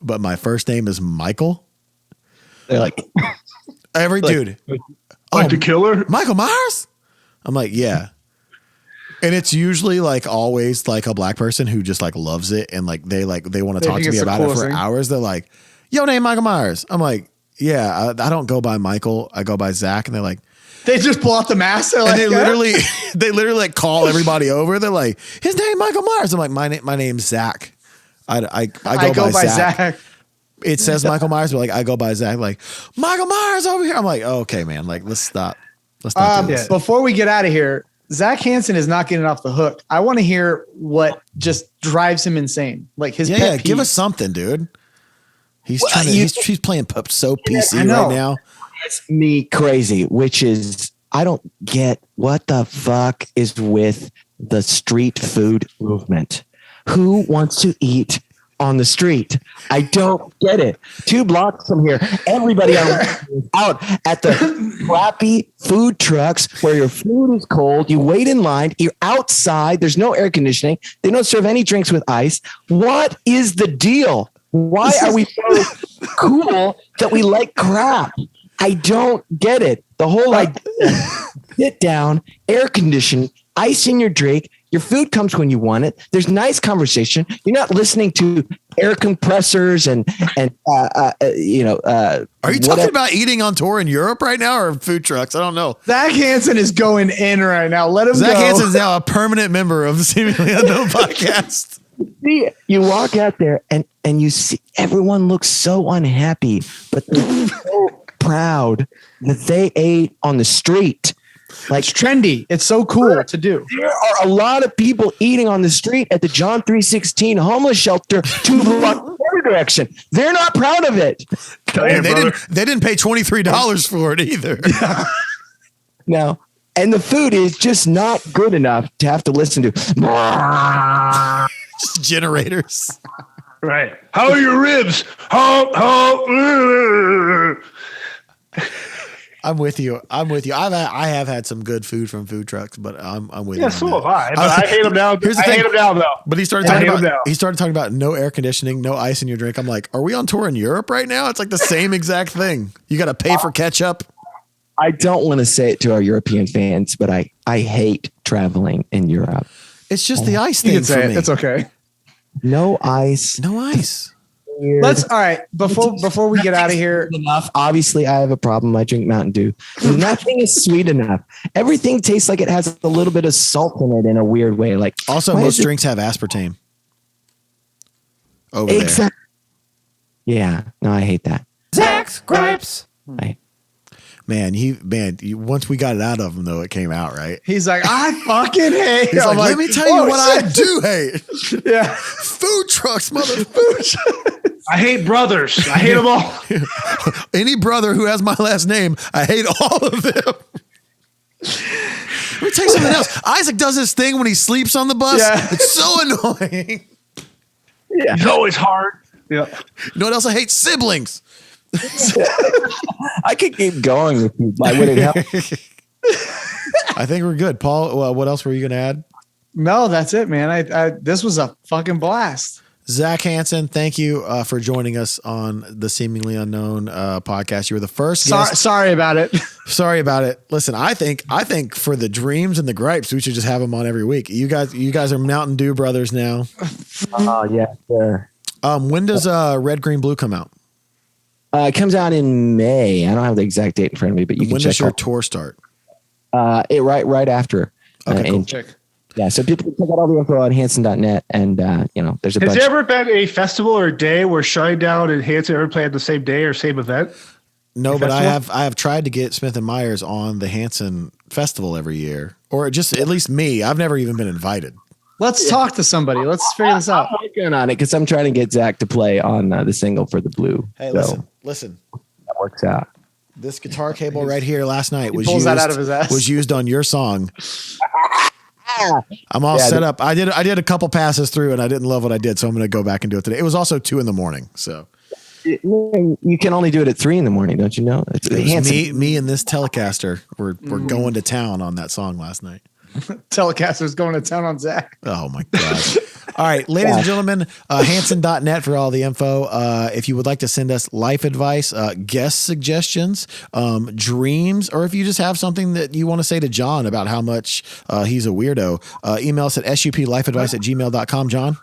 but my first name is Michael. They're like, Every dude, Like the killer? Michael Myers. I'm like, yeah. And it's usually like always like a black person who just like loves it and like they want to They talk think to me it's the about it coolest for thing. hours. They're like, "Yo, name Michael Myers." I'm like, "Yeah, I don't go by Michael. I go by Zach." And they're like, They just pull out the mask. They're and like, they literally like call everybody over. They're like, "His name Michael Myers." I'm like, my name's Zach. I go by Zach. It says Michael Myers, but like I go by Zach. Like Michael Myers over here. I'm like, oh, okay, man. Like let's stop. Let's not do this. Before we get out of here, Zach Hanson is not getting off the hook. I want to hear what just drives him insane. Like his Yeah, pet give peeve. us something, dude. He's trying to. He's playing so PC I know. right now. it's me crazy, which is I don't get what the fuck is with the street food movement. Who wants to eat on the street? I don't get it. 2 blocks from here, everybody is out at the crappy food trucks where your food is cold. You wait in line. You're outside. There's no air conditioning. They don't serve any drinks with ice. What is the deal? Why are we so cool that we like crap? I don't get it. The whole idea, sit down, air conditioning, ice in your drink. Your food comes when you want it. There's nice conversation. You're not listening to air compressors and Are you talking whatever. about eating on tour in Europe right now or food trucks? I don't know. Zach Hanson is going in right now. Let him Zach go. Hanson's now a permanent member of the Seemingly Unknown podcast. See, you walk out there and you see everyone looks so unhappy, but they're so proud that they ate on the street. Like It's trendy. It's so cool to do. there are a lot of people eating on the street at the John 316 homeless shelter 2 blocks every direction. They're not proud of it. And they didn't pay $23 for it either. Now, and the food is just not good enough to have to listen to. Just generators. Right. How are your ribs? How? I'm with you. I have had some good food from food trucks, but I'm with you. Yeah, on so that. have I. But I hate them now. Here's the I thing. hate them now, though. But he started I talking hate 'em about now. no air conditioning, no ice in your drink. I'm like, are we on tour in Europe right now? It's like the same exact thing. You got to pay for ketchup. I don't want to say it to our European fans, but I hate traveling in Europe. It's just the ice You thing can for say me. it. It's okay. No ice. No ice. Let's all right. Before we get out of here, Enough. Obviously, I have a problem. I drink Mountain Dew. Nothing is sweet enough. Everything tastes like it has a little bit of salt in it in a weird way. Like Also, why most is it- drinks have aspartame. Over there. Exactly. Yeah. No, I hate that. Zach's gripes. Man, once we got it out of him though, it came out, right? He's like, I fucking hate. He's like, let me tell you what I do hate. Yeah. Food trucks, motherfucker. I hate brothers. I hate them all. Any brother who has my last name, I hate all of them. Let me tell you something else. Isaac does this thing when he sleeps on the bus. Yeah. It's so annoying. Yeah. It's always hard. Yeah. You know what else I hate? Siblings. I could keep going if you like. Would it help? I think we're good. Paul, what else were you going to add? No, that's it, man. I this was a fucking blast. Zach Hanson, thank you for joining us on the Seemingly Unknown podcast. You were the first guest. Sorry about it. Sorry about it. Listen, I think for the dreams and the gripes, we should just have them on every week. You guys are Mountain Dew brothers now. Oh yeah, sure. When does Red, Green, Blue come out? It comes out in May. I don't have the exact date in front of me, but you can When check does your out. tour start? Right after. Okay, cool. Yeah, so people can check out all the info on Hanson.net, and there's a bunch. Has there ever been a festival or a day where Shinedown and Hanson ever played the same day or same event? No, but Festival? I have tried to get Smith and Myers on the Hanson Festival every year, or just at least me. I've never even been invited. Let's talk to somebody. Let's figure this out. I'm working on it because I'm trying to get Zach to play on the single for the Blue. Hey, So listen. that works out. This guitar cable right here last night was pulls used, that out of his ass. was used on your song. I'm all set up. I did a couple passes through and I didn't love what I did, so I'm going to go back and do it today. It was also 2 a.m. So You can only do it at 3 a.m, don't you know? It's it was Hanson. me and this Telecaster were going to town on that song last night. Telecaster's going to town on Zach. Oh my gosh. All right, ladies and gentlemen, Hanson.net for all the info. If you would like to send us life advice, guest suggestions, dreams, or if you just have something that you want to say to John about how much he's a weirdo, email us at suplifeadvice@gmail.com. John?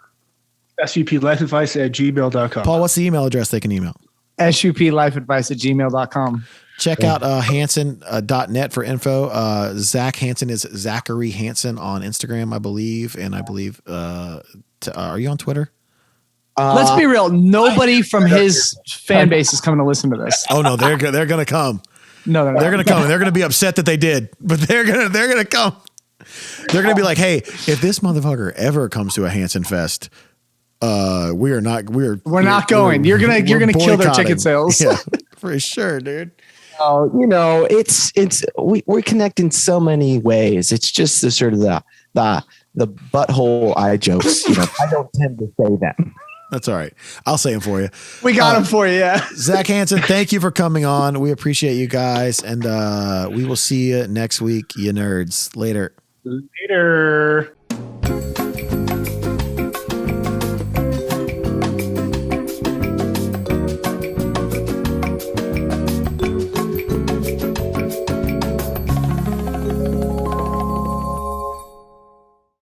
SUPlifeadvice@gmail.com. Paul, what's the email address they can email? suplifeadvice@gmail.com. Check out Hanson.net for info. Zach Hanson is Zachary Hanson on Instagram, I believe. And I believe, are you on Twitter? Let's be real. Nobody from his fan base is coming to listen to this. Oh, no, they're going to come. No, they're not. They're going to come. And they're going to be upset that they did, but they're going to come. They're going to be like, hey, if this motherfucker ever comes to a Hanson Fest, we're not going. You're gonna kill their boycotting. ticket sales. Yeah, for sure, dude. Oh, we connect in so many ways. It's just the sort of the butthole eye jokes. I don't tend to say them. That's all right. I'll say them for you. We got them for you. Yeah. Zach Hanson, thank you for coming on. We appreciate you guys, and we will see you next week, you nerds. Later. Later.